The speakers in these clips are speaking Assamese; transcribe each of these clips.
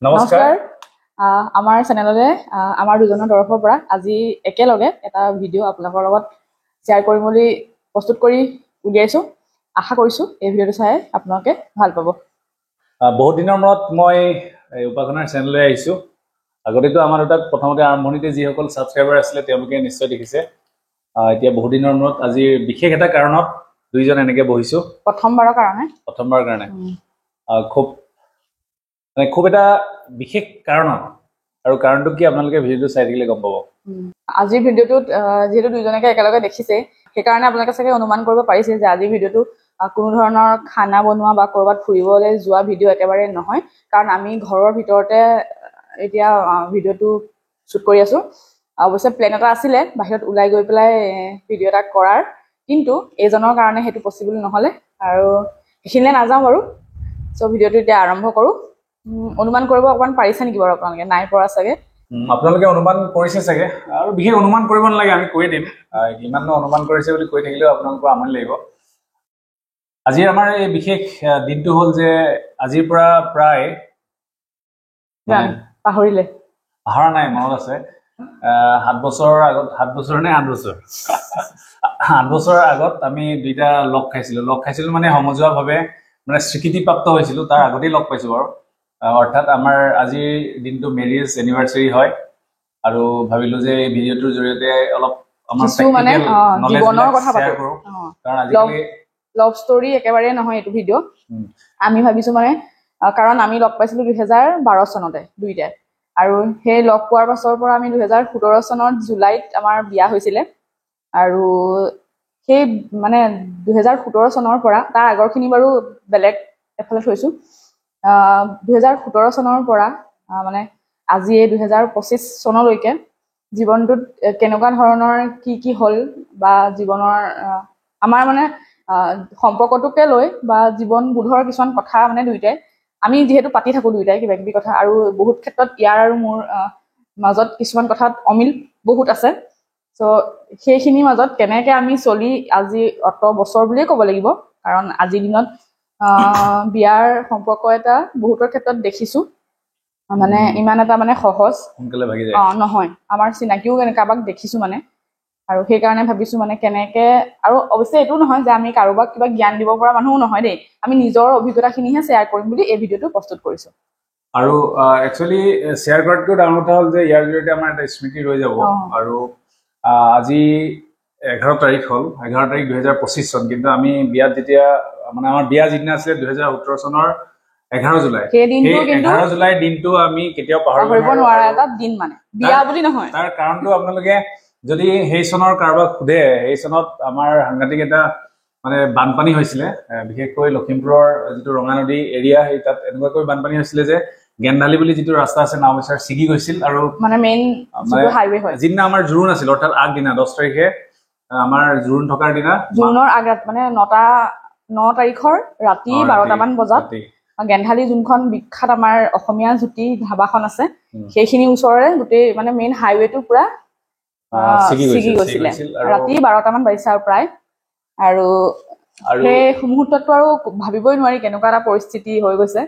নমস্কাৰ আমাৰ চেনেললে আমাৰ দুজনৰ তৰফৰ পৰা আজি একেলগে এটা ভিডিঅ' আপোনালোকৰ লগত শ্বেয়াৰ কৰিম বুলি প্ৰস্তুত কৰি উলিয়াইছো আশা কৰিছো এই ভিডিঅ'টো চাই আপোনালোকে ভাল পাব বহুত দিনৰ মূৰত মই উপাসনাৰ চেনেললৈ আহিছো আগতেতো আমাৰ তাত প্ৰথমতে আৰম্ভণিতে যিসকল ছাবস্ক্ৰাইবাৰ আছিলে তেওঁলোকে নিশ্চয় দেখিছে এতিয়া বহুত দিনৰ মূৰত আজি বিশেষ এটা কাৰণত দুইজন এনেকে বহিছো প্ৰথমবাৰৰ কাৰণে খুব এটা বিশেষ কাৰণত আৰু কাৰণটো কি আপোনালোকে ভিডিঅ'টো চাই থাকিলে গম পাব আজিৰ ভিডিঅ'টোত যেহেতু দুইজনকে একেলগে দেখিছে সেইকাৰণে আপোনালোকে চাগে অনুমান কৰিব পাৰিছে যে আজিৰ ভিডিঅ'টো কোনো ধৰণৰ খানা বনোৱা বা কৰবাত ফুৰিবলৈ যোৱা ভিডিঅ' একেবাৰে নহয় কাৰণ আমি ঘৰৰ ভিতৰতে এতিয়া ভিডিঅ'টো শ্বুট কৰি আছো অৱশ্যে প্লেন এটা আছিলে বাহিৰত ওলাই গৈ পেলাই ভিডিঅ' এটা কৰাৰ কিন্তু এজনৰ কাৰণে সেইটো পচিবল নহলে আৰু এইখিনিলে নাযাওঁ বাৰু সো ভিডিঅ'টো এতিয়া আৰম্ভ কৰো অনুমান কৰিব অকমান পাৰিছে নেকি বাৰু আপোনালোকে নাই পৰা চাগে আপোনালোকে অনুমান কৰিছে চাগে আৰু বিশেষ অনুমান কৰিব নালাগে আমি কৈ দিম কিমাননো অনুমান কৰিছে বুলি কৈ থাকিলেও আপোনালোকৰ আমনি লাগিব আজি আমাৰ এই বিশেষ দিনটো হ'ল যে আজিৰ পৰা প্ৰায় পাহৰিলে পাহৰা নাই মনত আছে 7 বছৰ আগত 7 বছৰ নে 8 বছৰ 8 বছৰ আগত আমি দুইটা লগ খাইছিলো মানে সমজুৱাভাৱে মানে স্বীকৃতিপ্ৰাপ্ত হৈছিল তাৰ আগতেই লগ পাইছো বাৰু অৰ্থাৎ আমাৰ আজিৰ দিনটো মেৰিজ এনিভাৰ্সাৰী হয় আৰু ভাবিলো যে এই ভিডিঅ'টোৰ জৰিয়তে অলপ আমাৰ মানে জীৱনৰ কথা পাতো কাৰণ আজিকালি লভ ষ্টৰী একেবাৰে নহয় এইটো ভিডিঅ' আমি ভাবিছো মানে কাৰণ আমি লগ পাইছিলো 2012 চনতে দুইটাই আৰু সেই লগ পোৱাৰ পাছৰ পৰা আমি 2017 চনত জুলাইত আমাৰ বিয়া হৈছিলে আৰু সেই মানে 2017 চনৰ পৰা তাৰ আগৰখিনি বাৰু বেলেগ এফালে থৈছো 2017 চনৰ পৰা মানে আজি এই 2025 চনলৈকে জীৱনটোত কেনেকুৱা ধৰণৰ কি হল বা জীৱনৰ আমাৰ মানে সম্পৰ্কটোকে লৈ বা জীৱন বোধৰ কিছুমান কথা মানে দুইটাই আমি যিহেতু পাতি থাকো দুইটাই কিবা কিবি কথা আৰু বহুত ক্ষেত্ৰত ইয়াৰ আৰু মোৰ মাজত কিছুমান কথাত অমিল বহুত আছে সো সেইখিনিৰ মাজত কেনেকৈ আমি চলি আজি অত বছৰ বুলিয়ে ক'ব লাগিব কাৰণ আজিৰ দিনত বিয়াৰ সম্পৰ্ক এটা বহুতৰ ক্ষেত্ৰত দেখিছো মানে ইমান এটা মানে সহজ সোনকালে ভাগি যায় নহয় আমাৰ চিনাকিও কাবাক দেখিছো মানে আৰু সেই কাৰণে ভাবিছো মানে কেনেকৈ আৰু অৱশ্যে এইটো নহয় যে আমি কাৰোবাক কিবা জ্ঞান দিব পৰা মানুহও নহয় দেই আমি নিজৰ অভিজ্ঞতাখিনিহে শ্বেয়াৰ কৰিম বুলি এই ভিডিঅ'টো প্ৰস্তুত কৰিছো আৰু একচুয়ালি শ্বেয়াৰ কৰাটো ডাঙৰ কথা হ'ল যে ইয়াৰ জৰিয়তে আমাৰ এটা স্মৃতি ৰৈ যাব আৰু আজি 11 তাৰিখ হ'ল 11 তাৰিখ 2025 চন কিন্তু আমি বিয়াত যেতিয়া মানে আমাৰ বিয়া যিদিনা আছিলে 2017 চনৰ 11 জুলাই সেই 11 জুলাইৰ দিনটো আমি কেতিয়াও পাহৰিব নোৱাৰা এটা দিন মানে বিয়া বুলি নহয় তাৰ কাৰণটো আপোনালোকে যদি সেই চনৰ কাৰোবাক সুধে সেই চনত আমাৰ সাংঘাতিক এটা মানে বানপানী হৈছিলে বিশেষকৈ লখিমপুৰৰ যিটো ৰঙা নদী এৰিয়া সেই তাত এনেকুৱাকৈ বানপানী হৈছিলে যে গেন্দালি বুলি যিটো ৰাস্তা আছে নাওবৈচাৰ ছিগি গৈছিল আৰু মানে মেইন হাইৱে হয় যিদিনা আমাৰ জোৰোণ আছিল অৰ্থাৎ আগদিনা 10 তাৰিখে আমাৰ জোৰোণ থকাৰ দিনা জোৰোণৰ আগত মানে 9 তাৰিখৰ ৰাতি 12টা মান বজাত গেন্ধালি যোনখন বিখ্যাত আমাৰ অসমীয়া জুতি ধাবাখন আছে সেইখিনি ওচৰৰে গোটেই মানে মেইন হাইৱেটো পুৰা ছিগি গৈছিলে ৰাতি 12টা মান বাজিছে আৰু প্ৰায় আৰু সেই মুহূৰ্তটো আৰু ভাবিবই নোৱাৰি কেনেকুৱা এটা পৰিস্থিতি হৈ গৈছে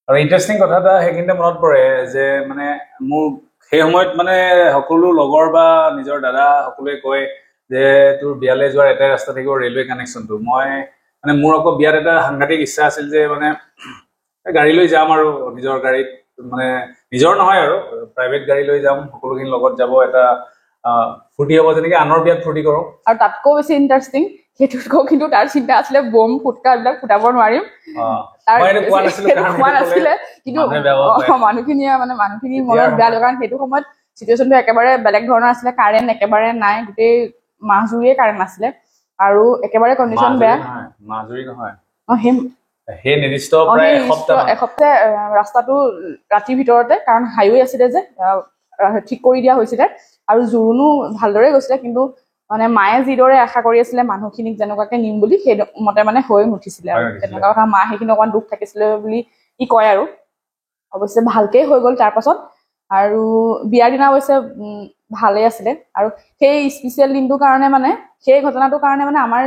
আৰু ইন্টাৰেষ্টিং কথা এটা সেইখিনিতে মনত পৰে যে মানে মোৰ সেই সময়ত মানে সকলো লগৰ বা নিজৰ দাদা সকলোৱে কয় যে তোৰ বিয়ালৈ যোৱাৰ এটাই ৰাস্তা থাকিব ৰেলৱে কানেকশ্যনটো মই মানে মোৰ আকৌ বিয়াত এটা সাংঘাতিক ইচ্ছা আছিল যে মানে গাড়ী লৈ যাম আৰু নিজৰ গাড়ীত মানে নিজৰ নহয় আৰু প্ৰাইভেট গাড়ী লৈ যাম সকলোখিনি লগত যাব এটা ফুৰ্তি হ'ব যেনেকৈ আনৰ বিয়াত ফুৰ্তি কৰোঁ আৰু তাতকৈ বেছি ইণ্টাৰেষ্টিং সেইটোতকৈ কিন্তু তাৰ চিন্তা আছিলে বম ফুটকা এইবিলাক ফুটাব নোৱাৰিম কিন্তু মানুহখিনি মনত বেয়া লগা কাৰণ সেইটো সময়ত চিটুৱেশ্যনটো একেবাৰে বেলেগ ধৰণৰ আছিলে কাৰেণ্ট একেবাৰে নাই গোটেই মাহজুৰিয়ে কাৰেণ্ট নাছিলে আৰু একেবাৰে কণ্ডিশ্যন বেয়া মাহজুৰি নহয় সেই নিৰ্দিষ্ট এসপ্তাহ ৰাস্তাটো ৰাতিৰ ভিতৰতে কাৰণ হাইৱে আছিলে যে ঠিক কৰি দিয়া হৈছিলে আৰু জোৰোণো ভালদৰে গৈছিলে কিন্তু মানে মায়ে যিদৰে আশা কৰি আছিলে মানুহখিনিক যেনেকুৱাকে নিম বুলি সেই মতে মানে হৈ নুঠিছিলে আৰু তেনেকুৱা কথা মা সেইখিনি অকণমান দুখ থাকিছিলে বুলি ই কয় আৰু অৱশ্যে ভালকেই হৈ গ'ল তাৰ পাছত আৰু বিয়াৰ দিনা অৱশ্যে ভালেই আছিলে আৰু সেই স্পেচিয়েল দিনটোৰ কাৰণে মানে সেই ঘটনাটোৰ কাৰণে মানে আমাৰ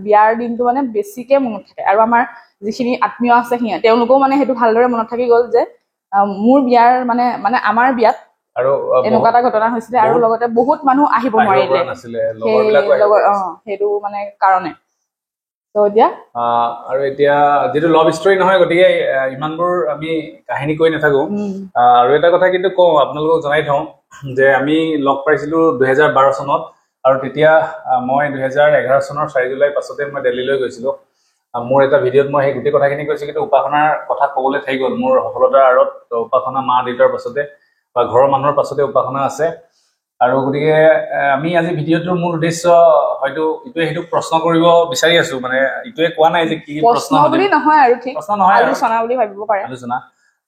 বিয়াৰ দিনটো মানে বেছিকে মনত থাকে আৰু আমাৰ যিখিনি আত্মীয় আছে তেওঁলোকেও মানে সেইটো ভালদৰে মনত থাকি গ'ল যে মোৰ বিয়াৰ মানে আমাৰ বিয়াত আৰু এনেকুৱা এটা ঘটনা হৈছিলে আৰু লগতে বহুত মানুহ আহিব নোৱাৰিলে সেইটো মানে কাৰণে তো এতিয়া আৰু এতিয়া যিটো লাভ ষ্টৰী নহয় গতিকে ইমানবোৰ আমি কাহিনী কৈ নাথাকো আৰু এটা কথা কিন্তু কওঁ আপোনালোকক জনাই থওঁ যে আমি লগ পাইছিলো 2012 চনত আৰু তেতিয়া মই 2011 চনৰ 4 জুলাই পাছতে মই দিল্লীলৈ গৈছিলো মোৰ এটা ভিডিঅ'ত মই সেই গোটেই কথাখিনি কৈছো কিন্তু উপাসনাৰ কথা ক'বলৈ থাকি গ'ল মোৰ সফলতাৰ আঁৰত উপাসনা মা দেউতাৰ পাছতে বা ঘৰৰ মানুহৰ পাছতে উপাসনা আছে আৰু গতিকে আমি আজি ভিডিঅ'টোৰ মূল উদ্দেশ্য হয়তো ইটোৱে সেইটো প্ৰশ্ন কৰিব বিচাৰি আছো মানে ইটোৱে কোৱা নাই যে কি প্ৰশ্ন বুলি নহয় আৰু ঠিক প্ৰশ্ন নহয় আলোচনা বুলি ভাবিব পাৰে আলোচনা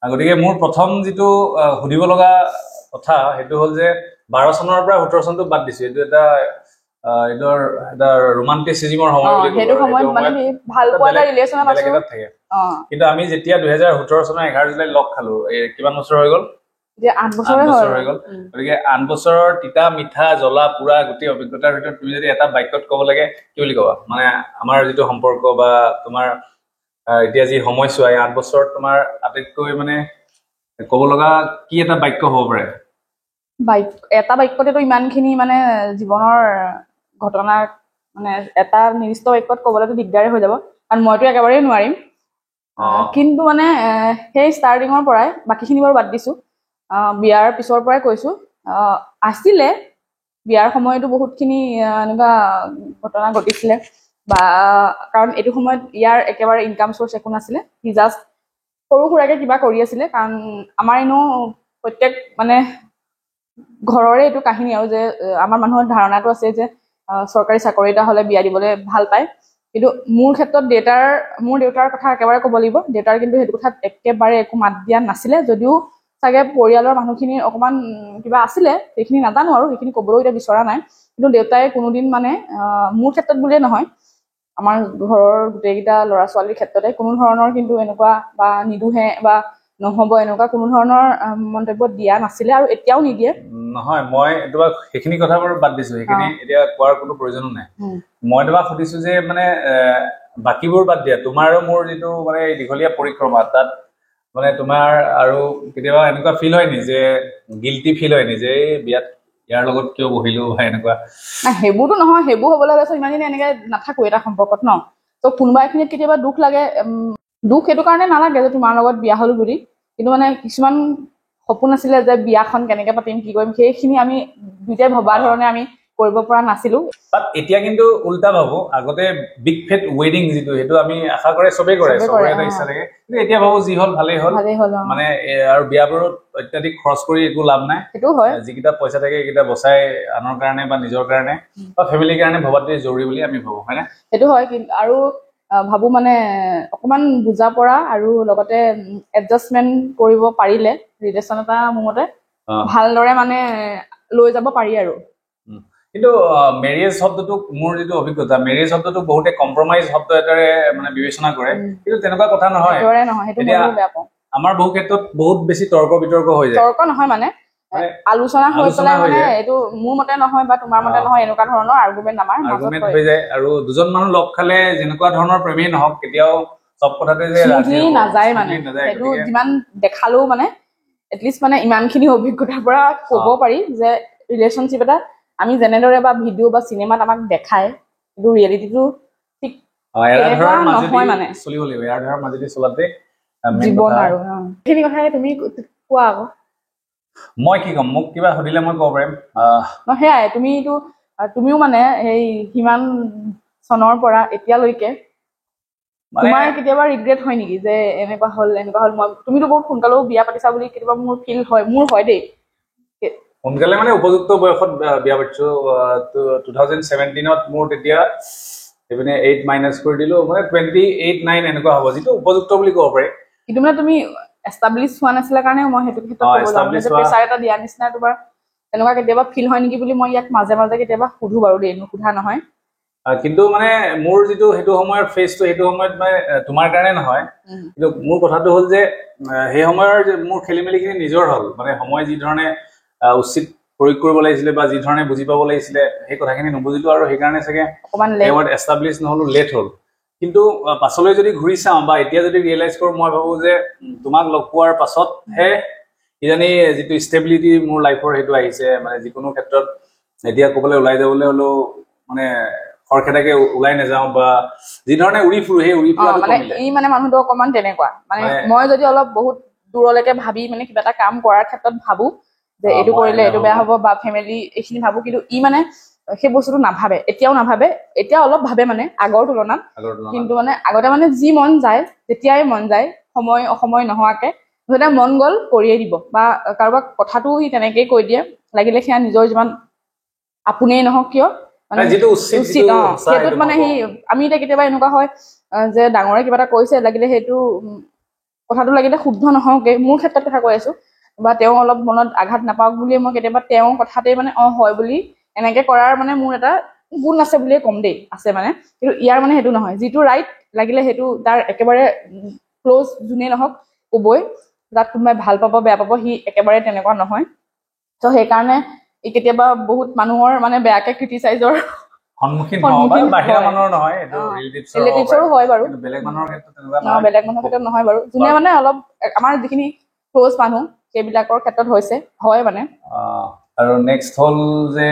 গতিকে মোৰ প্ৰথম যিটো সুধিব লগা কথা সেইটো হ'ল যে 12 চনৰ পৰা 17 চনটো বাদ দিছো এইটো এটা এটা ৰোমান্টিচিজমৰ সময় বুলি সেইটো সময়ত মানে ভাল পোৱা এটা ৰিলেচনত আছে থাকে কিন্তু আমি যেতিয়া 2017 চনৰ 11 জুলাই লগ খালো কিমান বছৰ হৈ গ'ল যে 8 বছৰ হৈ গ'ল গতিকে 8 বছৰৰ তিতা মিঠা জ্বলা পুৰা গোটেই অভিজ্ঞতাৰ ভিতৰত তুমি যদি এটা বাক্যত ক'ব লাগে কি বুলি ক'বা মানে আমাৰ যিটো সম্পৰ্ক বা তোমাৰ এতিয়া যি সময়ছোৱা 8 বছৰত তোমাৰ আটাইতকৈ মানে ক'ব লগা কি এটা বাক্য হ'ব পাৰে এটা বাক্যতেতো ইমানখিনি মানে জীৱনৰ ঘটনা মানে এটা নিৰ্দিষ্ট বাক্যত ক'বলৈতো দিগদাৰে হৈ যাব কাৰণ মইতো একেবাৰেই নোৱাৰিম কিন্তু মানে সেই ষ্টাৰ্টিঙৰ পৰাই বাকীখিনি বাৰু বাদ দিছো বিয়াৰ পিছৰ পৰাই কৈছো আছিলে বিয়াৰ সময়তো বহুতখিনি এনেকুৱা ঘটনা ঘটিছিলে বা কাৰণ এইটো সময়ত ইয়াৰ একেবাৰে ইনকাম চ'ৰ্চ একো নাছিলে সি জাষ্ট সৰু সুৰাকে কিবা কৰি আছিলে কাৰণ আমাৰ এনেও প্ৰত্যেক মানে ঘৰৰে এইটো কাহিনী আৰু যে আমাৰ মানুহৰ ধাৰণাটো আছে যে চৰকাৰী চাকৰি এটা হ'লে বিয়া দিবলৈ ভাল পায় কিন্তু মোৰ ক্ষেত্ৰত মোৰ দেউতাৰ কথা একেবাৰে ক'ব লাগিব দেউতাৰ কিন্তু সেইটো কথাত একেবাৰে একো মাত দিয়া নাছিলে যদিও চাগে পৰিয়ালৰ মানুহখিনিৰ অকমান কিবা আছিলে সেইখিনি নাজানো আৰু সেইখিনি ক'বলৈও এতিয়া বিচৰা নাই কিন্তু দেউতাই কোনোদিন মানে মোৰ ক্ষেত্ৰত বুলিয়ে নহয় আমাৰ ঘৰৰ গোটেইকেইটা ল'ৰা ছোৱালীৰ ক্ষেত্ৰতে কোনো ধৰণৰ কিন্তু এনেকুৱা বা নিদোহে বা নহ'ব এনেকুৱা কোনো ধৰণৰ মন্তব্য দিয়া নাছিলে আৰু এতিয়াও নিদিয়ে নহয় মই তোমাক সেইখিনি কথা বাৰু বাদ দিছো সেইখিনি এতিয়া কোৱাৰ কোনো প্ৰয়োজনো নাই মই তোমাক সুধিছো যে মানে বাকীবোৰ বাদ দিয়া তোমাৰ আৰু মোৰ যিটো মানে দীঘলীয়া পৰিক্ৰমা তাত মানে তোমাৰ আৰু কেতিয়াবা এনেকুৱা ফিল হয় নি যে গিল্টি ফিল হয় নি যে বিয়াত ইয়াৰ লগত কিয় বহিলো বা এনেকুৱা সেইবোৰতো নহয় সেইবোৰ হ'বলৈ গৈছে ইমান দিনে এনেকে নাথাকো এটা সম্পৰ্কত ন তো কোনোবা এখিনিত কেতিয়াবা দুখ লাগে দুখ সেইটো কাৰণে নালাগে যে তোমাৰ লগত বিয়া হলো বুলি কিন্তু মানে কিছুমান সপোন আছিলে যে বিয়াখন কেনেকে পাতিম কি কৰিম সেইখিনি আমি দুইটাই ভবা ধৰণে আমি কৰিব পৰা নাছিলো বাট এতিয়া কিন্তু উল্টা ভাবো আগতে বিগ ফেট ৱেডিং যিটো সেইটো আমি আশা কৰে চবেই কৰে চবৰে এটা ইচ্ছা থাকে কিন্তু এতিয়া ভাবো যি হ'ল ভালেই হ'ল মানে আৰু বিয়াবোৰত অত্যাধিক খৰচ কৰি একো লাভ নাই সেইটো হয় যিকেইটা পইচা থাকে সেইকেইটা বচাই আনৰ কাৰণে বা নিজৰ কাৰণে বা ফেমিলিৰ কাৰণে ভবাটো জৰুৰী বুলি আমি ভাবো হয় না সেইটো হয় কিন্তু আৰু ভাবো মানে অকমান বুজা পৰা আৰু লগতে এডজাষ্টমেন্ট কৰিব পাৰিলে ৰিলেশ্যন এটা মোৰ মতে ভালদৰে মানে লৈ যাব পাৰি আৰু কিন্তু মেৰিয়েজ শব্দটোক মোৰ যিটো অভিজ্ঞতা মেৰিয়েজ শব্দটোক বহুতে কম্প্ৰমাইজ শব্দ এটাৰে মানে বিবেচনা কৰে কিন্তু তেনেকুৱা কথা নহয় আমাৰ বহু ক্ষেত্ৰত বহুত বেছি তৰ্ক বিতৰ্ক হৈ যায় তৰ্ক নহয় মানে আলোচনা হৈ পেলাই মানে এইটো মোৰ মতে নহয় বা তোমাৰ মতে নহয় এনেকুৱা ধৰণৰ আৰ্গুমেন্ট আমাৰ আৰ্গুমেন্ট হৈ যায় আৰু দুজন মানুহ লগ খালে যেনেকুৱা ধৰণৰ প্ৰেমেই নহওক কেতিয়াও সব কথাতে যে ৰাজি নাযায় মানে সেইটো যিমান দেখালেও মানে এটলিষ্ট মানে ইমানখিনি অভিজ্ঞতাৰ পৰা ক'ব পাৰি যে ৰিলেশ্যনশ্বিপ এটা আমি যেনেদৰে বা ভিডিঅ' বা চিনেমাত আমাক দেখায় কিন্তু ৰিয়েলিটিটো ঠিক নহয় মানে চলিব লাগিব ইয়াৰ ধাৰাৰ মাজেদি চলাতে জীৱন আৰু সেইখিনি কথাই তুমি কোৱা আকৌ মই কি ক'ম মোক কিবা সুধিলে মই ক'ব পাৰিম সেয়াই তুমিও মানে সেই সিমান চনৰ পৰা এতিয়ালৈকে তোমাৰ কেতিয়াবা ৰিগ্ৰেট হয় নেকি যে এনেকুৱা হ'ল মই তুমিতো বহুত সোনকালেও বিয়া পাতিছা বুলি কেতিয়াবা মোৰ হয় দেই সোনকালে মানে উপযুক্ত বয়সত বিয়া পাতিছো 2017ত মোৰ তেতিয়া ইভিনে 8 মাইনাস কৰি দিলো মানে 28-9 এনেকুৱা হ'ব যিটো উপযুক্ত বুলি ক'ব পাৰি কিন্তু মানে তুমি এস্টাবলিশ হোৱা নাছিলে কাৰণে মই সেইটো ক্ষেত্ৰত ক'ব যাওঁ যে প্ৰেছাৰ এটা দিয়া নিচিনা তোমাৰ এনেকুৱা কেতিয়াবা ফিল হয় নেকি বুলি মই ইয়াক মাজে মাজে কেতিয়াবা সুধো বাৰু দেই নুসুধা নহয় কিন্তু মানে মোৰ যিটো সেইটো সময়ৰ ফেজটো সেইটো সময়ত মানে তোমাৰ কাৰণে নহয় কিন্তু মোৰ কথাটো হ'ল যে সেই সময়ৰ মোৰ খেলিমেলিখিনি নিজৰ হ'ল মানে সময় যি ধৰণে উচিত প্ৰয়োগ কৰিব লাগিছিলে বা যি ধৰণে বুজি পাব লাগিছিলে সেই কথাখিনি নুবুজিলো আৰু সেইকাৰণে চাগে এৱাৰ্ড এস্টাবলিশ নহলো লেট হ'ল কিন্তু পাছলৈ যদি ঘূৰি চাওঁ বা এতিয়া যদি ৰিয়েলাইজ কৰোঁ মই ভাবো যে তোমাক লগ পোৱাৰ পাছতহে কিজানি যিটো ষ্টেবিলিটি মোৰ লাইফৰ সেইটো আহিছে মানে যিকোনো ক্ষেত্ৰত এতিয়া ক'বলৈ ওলাই যাবলৈ হ'লেও মানে খৰখেদাকে ওলাই নাযাওঁ বা যি ধৰণে উৰি ফুৰো সেই উৰি ফুৰাটো মানে কমিলে ই মানে মানুহটো অকমান তেনেকুৱা মানে মই যদি অলপ বহুত দূৰলৈকে ভাবি মানে কিবা এটা কাম কৰাৰ ক্ষেত্ৰত ভাবো যে এইটো কৰিলে এইটো বেয়া হ'ব বা ফেমিলি এইখিনি ভাবো কিন্তু ই মানে সেই বস্তুটো নাভাবে এতিয়াও নাভাবে এতিয়া অলপ ভাবে মানে আগৰ তুলনাত কিন্তু মানে আগতে মানে যি মন যায় যেতিয়াই মন যায় সময় অসময় নোহোৱাকে যেতিয়া মন গ'ল কৰিয়ে দিব বা কাৰোবাক কথাটো সি তেনেকেই কৈ দিয়ে লাগিলে সেয়া নিজৰ যিমান আপোনেই নহওক কিয় মানে যিটো উচিত সেইটোত মানে সি আমি এতিয়া কেতিয়াবা এনেকুৱা হয় যে ডাঙৰে কিবা এটা কৈছে লাগিলে সেইটো কথাটো লাগিলে শুদ্ধ নহওকে মোৰ ক্ষেত্ৰত কথা কৈ আছো বা তেওঁ অলপ মনত আঘাত নাপাওক বুলিয়ে মই কেতিয়াবা তেওঁৰ কথাতেই মানে হয় বুলি এনেকে কৰাৰ মানে মোৰ এটা গুণ আছে বুলিয়ে কম দেই আছে মানে কিন্তু ইয়াৰ মানে সেইটো নহয় যিটো ৰাইট লাগিলে সেইটো তাৰ একেবাৰে ক্ল'জ যোনেই নহওক ক'বই তাত কোনোবাই ভাল পাব বেয়া পাব সি একেবাৰে তেনেকুৱা নহয় ত' সেইকাৰণে ই কেতিয়াবা বহুত মানুহৰ মানে বেয়াকে ক্ৰিটিচাইজৰ সন্মুখীন হয় বাহিৰা মানুহৰ নহয় এইটো ৰিলেটিভছৰো হয় বাৰু বেলেগ মানুহৰ ক্ষেত্ৰত তেনেকুৱা নহয় বেলেগ মানুহৰ ক্ষেত্ৰত নহয় বাৰু যোনে মানে অলপ আমাৰ যিখিনি ক্ল'জ মানুহ সেইবিলাকৰ ক্ষেত্ৰত হয় মানে আৰু নেক্সট হ'ল যে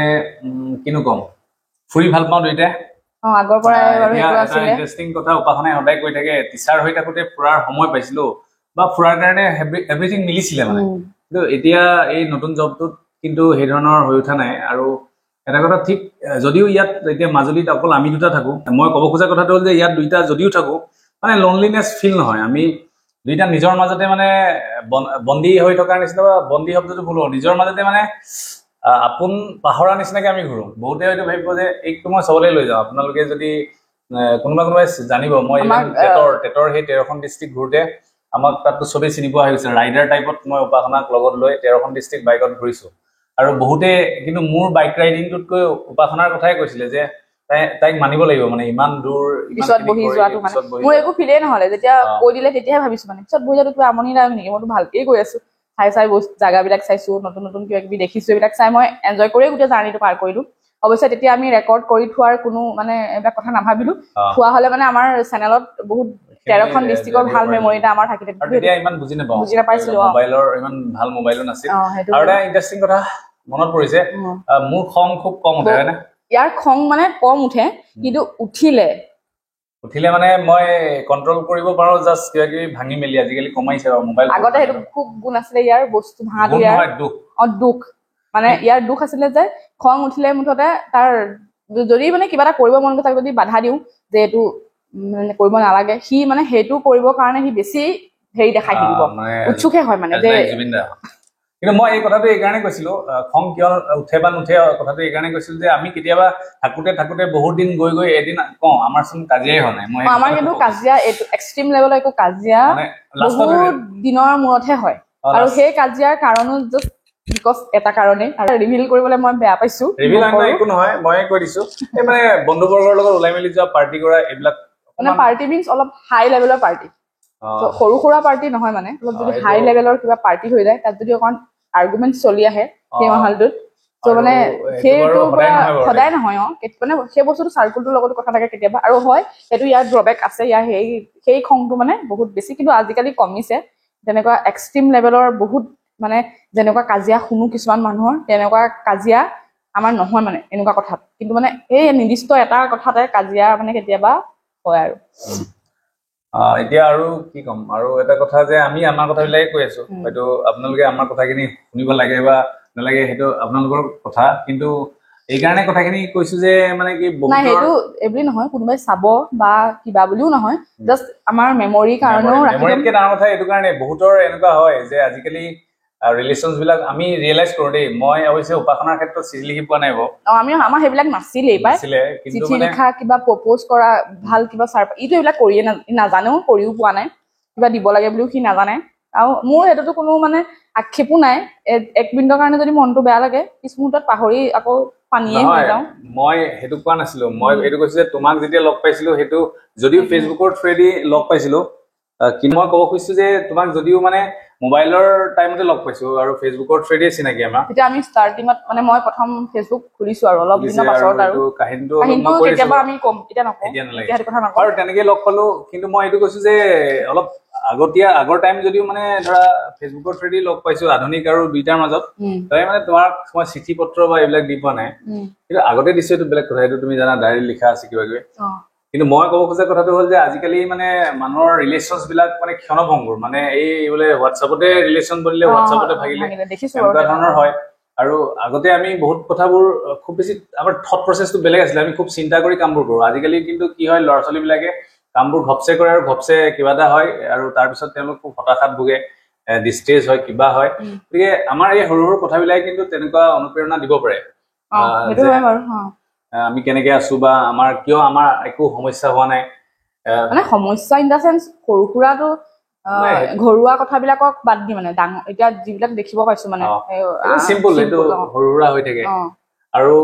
কিনো কম ফুৰি ভাল পাওঁ দুইটাই আগৰ পৰাই বাৰু সেইটো আছিলে ইণ্টাৰেষ্টিং কথা উপাসনাই সদায় কৈ থাকে টিচাৰ হৈ থাকোতে ফুৰাৰ সময় পাইছিলো বা ফুৰাৰ কাৰণে এভৰিথিং মিলিছিলে মানে কিন্তু এতিয়া এই নতুন জবটোত কিন্তু সেই ধৰণৰ হৈ উঠা নাই আৰু এটা কথা ঠিক যদিও ইয়াত এতিয়া মাজুলীত অকল আমি দুটা থাকো মই ক'ব খোজা কথাটো হ'ল যে ইয়াত দুইটা যদিও থাকো মানে লনলিনেছ ফিল নহয় আমি দুইটা নিজৰ মাজতে মানে বন্দী হৈ থকাৰ নিচিনা বা বন্দী শব্দটো ভুল হ'ব নিজৰ মাজতে মানে আপোন পাহৰা নিচিনাকে আমি ঘূৰো বহুতে হয়তো ভাবিব যে এইটো মই চবলৈ লৈ যাওঁ আপোনালোকে যদি কোনোবাই জানিব মই টেটৰ সেই 13খন ডিষ্ট্ৰিক্ট ঘূৰোতে আমাক তাততো চবেই চিনি পোৱা হৈ গৈছে ৰাইডাৰ টাইপত মই উপাসনাক লগত লৈ 13খন ডিষ্ট্ৰিক্ট বাইকত ঘূৰিছো আৰু বহুতে কিন্তু মোৰ বাইক ৰাইডিংটোতকৈ উপাসনাৰ কথাই কৈছিলে যে তাইক মানিব লাগিব মানে ইমান দূৰ পিছত বহি যোৱাটো মানে মোৰ একো ফিলেই নহলে যেতিয়া কৈ দিলে তেতিয়াহে ভাবিছো মানে পিছত বহি যোৱাটো কিবা আমনি লাগে নেকি মইতো ভালকেই গৈ আছো চাই জাগাবিলাক চাইছো নতুন নতুন কিবা কিবি দেখিছো এইবিলাক চাই মই এনজয় কৰিয়ে গোটেই জাৰ্ণিটো পাৰ কৰিলো অৱশ্যে তেতিয়া আমি ৰেকৰ্ড কৰি থোৱাৰ কোনো মানে এইবিলাক কথা নাভাবিলো থোৱা হলে মানে আমাৰ চেনেলত বহুত 13খন ডিষ্ট্ৰিক্টৰ ভাল মেমৰি এটা আমাৰ থাকিলে তেতিয়া ইমান বুজি নাপাইছিলো মোবাইলৰ ইমান ভাল মোবাইলো নাছিল আৰু এটা ইণ্টাৰেষ্টিং কথা মনত পৰিছে মোৰ খং খুব কম উঠে হয়নে ইয়াৰ খং মানে কম উঠে কিন্তু উঠিলে মানে মই কন্ট্ৰল কৰিব পাৰো জাষ্ট কিবা কিবি ভাঙি মেলি আজিকালি কমাইছে আৰু মোবাইল আগতে সেইটো খুব গুণ আছিলে ইয়াৰ বস্তু ভাঙাটো ইয়াৰ দুখ মানে ইয়াৰ দুখ আছিলে যে খং উঠিলে মুঠতে তাৰ যদি মানে কিবা এটা কৰিব মন গৈছে যদি বাধা দিওঁ যে এইটো কৰিব নালাগে সি মানে সেইটো কৰিবৰ কাৰণে সি বেছি হেৰি দেখাই থাকিব উৎসুকে হয় মানে যে কিন্তু মই এই কথাটো এইকাৰণে কৈছিলো খং কিয় উঠে বা নুঠে কথাটো এইকাৰণে কৈছিলো যে আমি কেতিয়াবা থাকোতে বহুত দিন গৈ এদিন কওঁ আমাৰচোন কাজিয়াই হোৱা নাই আমাৰ কিন্তু কাজিয়া এইটো এক্সট্ৰিম লেভেলৰ একো কাজিয়া বহুত দিনৰ মূৰতহে হয় আৰু সেই কাজিয়াৰ কাৰণো জাষ্ট বিকজ এটা কাৰণেই আৰু ৰিভিল কৰিবলৈ মই বেয়া পাইছো ৰিভিল একো নহয় মই কৈ দিছো এই মানে বন্ধুবৰ্গৰ লগত ওলাই মেলি যোৱা পাৰ্টি কৰা এইবিলাক মানে পাৰ্টি মিন্স অলপ হাই লেভেলৰ পাৰ্টি সৰু সুৰা পাৰ্টি নহয় মানে অলপ যদি হাই লেভেলৰ কিবা পাৰ্টি হৈ যায় তাত যদি অকণ আৰ্গুমেণ্ট চলি আহে সেই মাহলটোত ত' মানে সেইটো সদায় নহয় মানে সেই বস্তুটো চাৰ্কুলটোৰ লগত কথা থাকে কেতিয়াবা আৰু হয় সেইটো ইয়াৰ ড্ৰবেক আছে ইয়াৰ সেই খংটো মানে বহুত বেছি কিন্তু আজিকালি কমিছে তেনেকুৱা এক্সট্ৰিম লেভেলৰ বহুত মানে যেনেকুৱা কাজিয়া শুনো কিছুমান মানুহৰ তেনেকুৱা কাজিয়া আমাৰ নহয় মানে এনেকুৱা কথাত কিন্তু মানে এই নিৰ্দিষ্ট এটা কথাতে কাজিয়া মানে কেতিয়াবা হয় আৰু এতিয়া আৰু কি ক'ম আৰু এটা কথা যে আমি আমাৰ কথাবিলাকে কৈ আছো হয়তো আপোনালোকে আমাৰ কথাখিনি শুনিব লাগে বা নালাগে সেইটো আপোনালোকৰ কথা কিন্তু এইকাৰণে কথাখিনি কৈছো যে মানে কি নাই সেইটো এভৰি নহয় কোনোবাই চাব বা কিবা বুলিও নহয় জাষ্ট আমাৰ মেমৰিৰ কাৰণেও মেমৰিতকে ডাঙৰ কথা এইটো কাৰণে বহুতৰ এনেকুৱা হয় যে আজিকালি ৰিলেশ্যনছ বিলাক আমি ৰিয়েলাইজ কৰো দেই মই অৱশ্যে উপাসনাৰ ক্ষেত্ৰত চিঠি লিখি পোৱা নাই আমাৰ সেইবিলাক নাছিলেই পাই চিঠি লিখা কিবা প্ৰপ'জ কৰা ভাল কিবা ইটো এইবিলাক কৰিয়ে নাজানেও কৰিও পোৱা নাই কিবা দিব লাগে বুলিও সি নাজানে আৰু মোৰ সেইটোতো কোনো মানে আক্ষেপো নাই এক মিনিটৰ কাৰণে যদি মনটো বেয়া লাগে পিছ মুহূৰ্তত পাহৰি আকৌ পানীয়ে হৈ যাওঁ মই সেইটো কোৱা নাছিলো মই এইটো কৈছো যে তোমাক যেতিয়া লগ পাইছিলো সেইটো যদিও ফেচবুকৰ থ্ৰুৱেদি লগ পাইছিলো কিন্তু মই ক'ব খুজিছো যে তোমাক যদিও মানে মোবাইলৰ টাইমতে লগ পাইছো আৰু ফেচবুকৰ থ্ৰুৱেদি চিনাকি আমাৰ তেতিয়া আমি ষ্টাৰ্টিঙত মানে মই প্ৰথম ফেচবুক খুলিছো আৰু অলপ দিনৰ পাছত আৰু কাহিনীটো কেতিয়াবা আমি কম এতিয়া নকওঁ এতিয়া কথা নকওঁ আৰু তেনেকে লগ পালো কিন্তু মই এইটো কৈছো যে অলপ আগৰ টাইম যদিও মানে ধৰা ফেচবুকৰ থ্ৰুৱেদি লগ পাইছো আধুনিক আৰু দুইটাৰ মাজত তাই মানে তোমাক মই চিঠি পত্ৰ বা এইবিলাক দি পোৱা নাই কিন্তু আগতে দিছো এইটো বেলেগ কথা এইটো তুমি জানা ডায়েৰী লিখা আছে কিবা কিবি কিন্তু মই ক'ব খোজা কথাটো হ'ল যে আজিকালি মানে মানুহৰ ৰিলেশ্যনছ বিলাক মানে ক্ষণভংগুৰ মানে এই বোলে হোৱাটছআপতে ৰিলেশ্যন বনিলে হোৱাটছআপতে ভাগিলে এনেকুৱা ধৰণৰ হয় আৰু আগতে আমি বহুত কথাবোৰ খুব বেছি আমাৰ থট প্ৰচেছটো বেলেগ আছিলে আমি খুব চিন্তা কৰি কামবোৰ কৰোঁ আজিকালি কিন্তু কি হয় ল'ৰা ছোৱালীবিলাকে কামবোৰ ঘপচে কৰে আৰু ঘপচে কিবা এটা হয় আৰু তাৰপিছত তেওঁলোক খুব হতাশাত ভোগে ডিষ্ট্ৰেছ হয় কিবা হয় গতিকে আমাৰ এই সৰু সৰু কথাবিলাকে কিন্তু তেনেকুৱা অনুপ্ৰেৰণা দিব পাৰে আমি কেনেকে আছো বা আমাৰ কিয় আমাৰ একো সমস্যা হোৱা নাই মানে সমস্যা ইন দা চেন্স সৰু সুৰাটো ঘৰুৱা কথাবিলাকক বাদ দি মানে ডাঙৰ এতিয়া যিবিলাক দেখিব পাইছো মানে চিম্পল এইটো সৰু সুৰা হৈ থাকে আৰু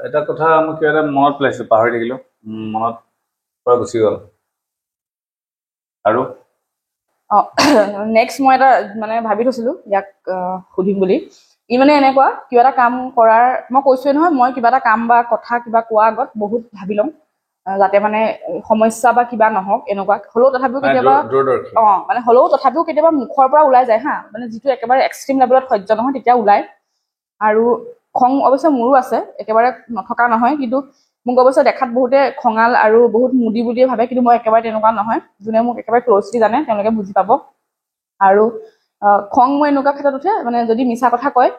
এটা কথা মই কিবা এটা মনত পেলাইছো পাহৰি থাকিলো মনত পৰা গুচি গ'ল আৰু নেক্সট মই এটা মানে ভাবি থৈছিলো ইয়াক সুধিম বুলি ই মানে এনেকুৱা কিবা এটা কাম কৰাৰ মই কৈছোৱে নহয় মই কিবা এটা কাম বা কথা কিবা কোৱা আগত বহুত ভাবি লওঁ যাতে মানে সমস্যা বা কিবা নহওক এনেকুৱা হ'লেও তথাপিও কেতিয়াবা মানে হ'লেও তথাপিও কেতিয়াবা মুখৰ পৰা ওলাই যায় হা মানে যিটো একেবাৰে এক্সট্ৰিম লেভেলত সহ্য নহয় তেতিয়া ওলাই আৰু খং অৱশ্যে মোৰো আছে একেবাৰে নথকা নহয় কিন্তু মোক অৱশ্যে দেখাত বহুতে খঙাল আৰু বহুত মুদি বুলিয়ে ভাবে কিন্তু মই একেবাৰে তেনেকুৱা নহয় যোনে মোক একেবাৰে ক্ল'জলি জানে তেওঁলোকে বুজি পাব আৰু খং মই এনেকুৱা ক্ষেত্ৰত উঠে মানে যদি মিছা কথা কয়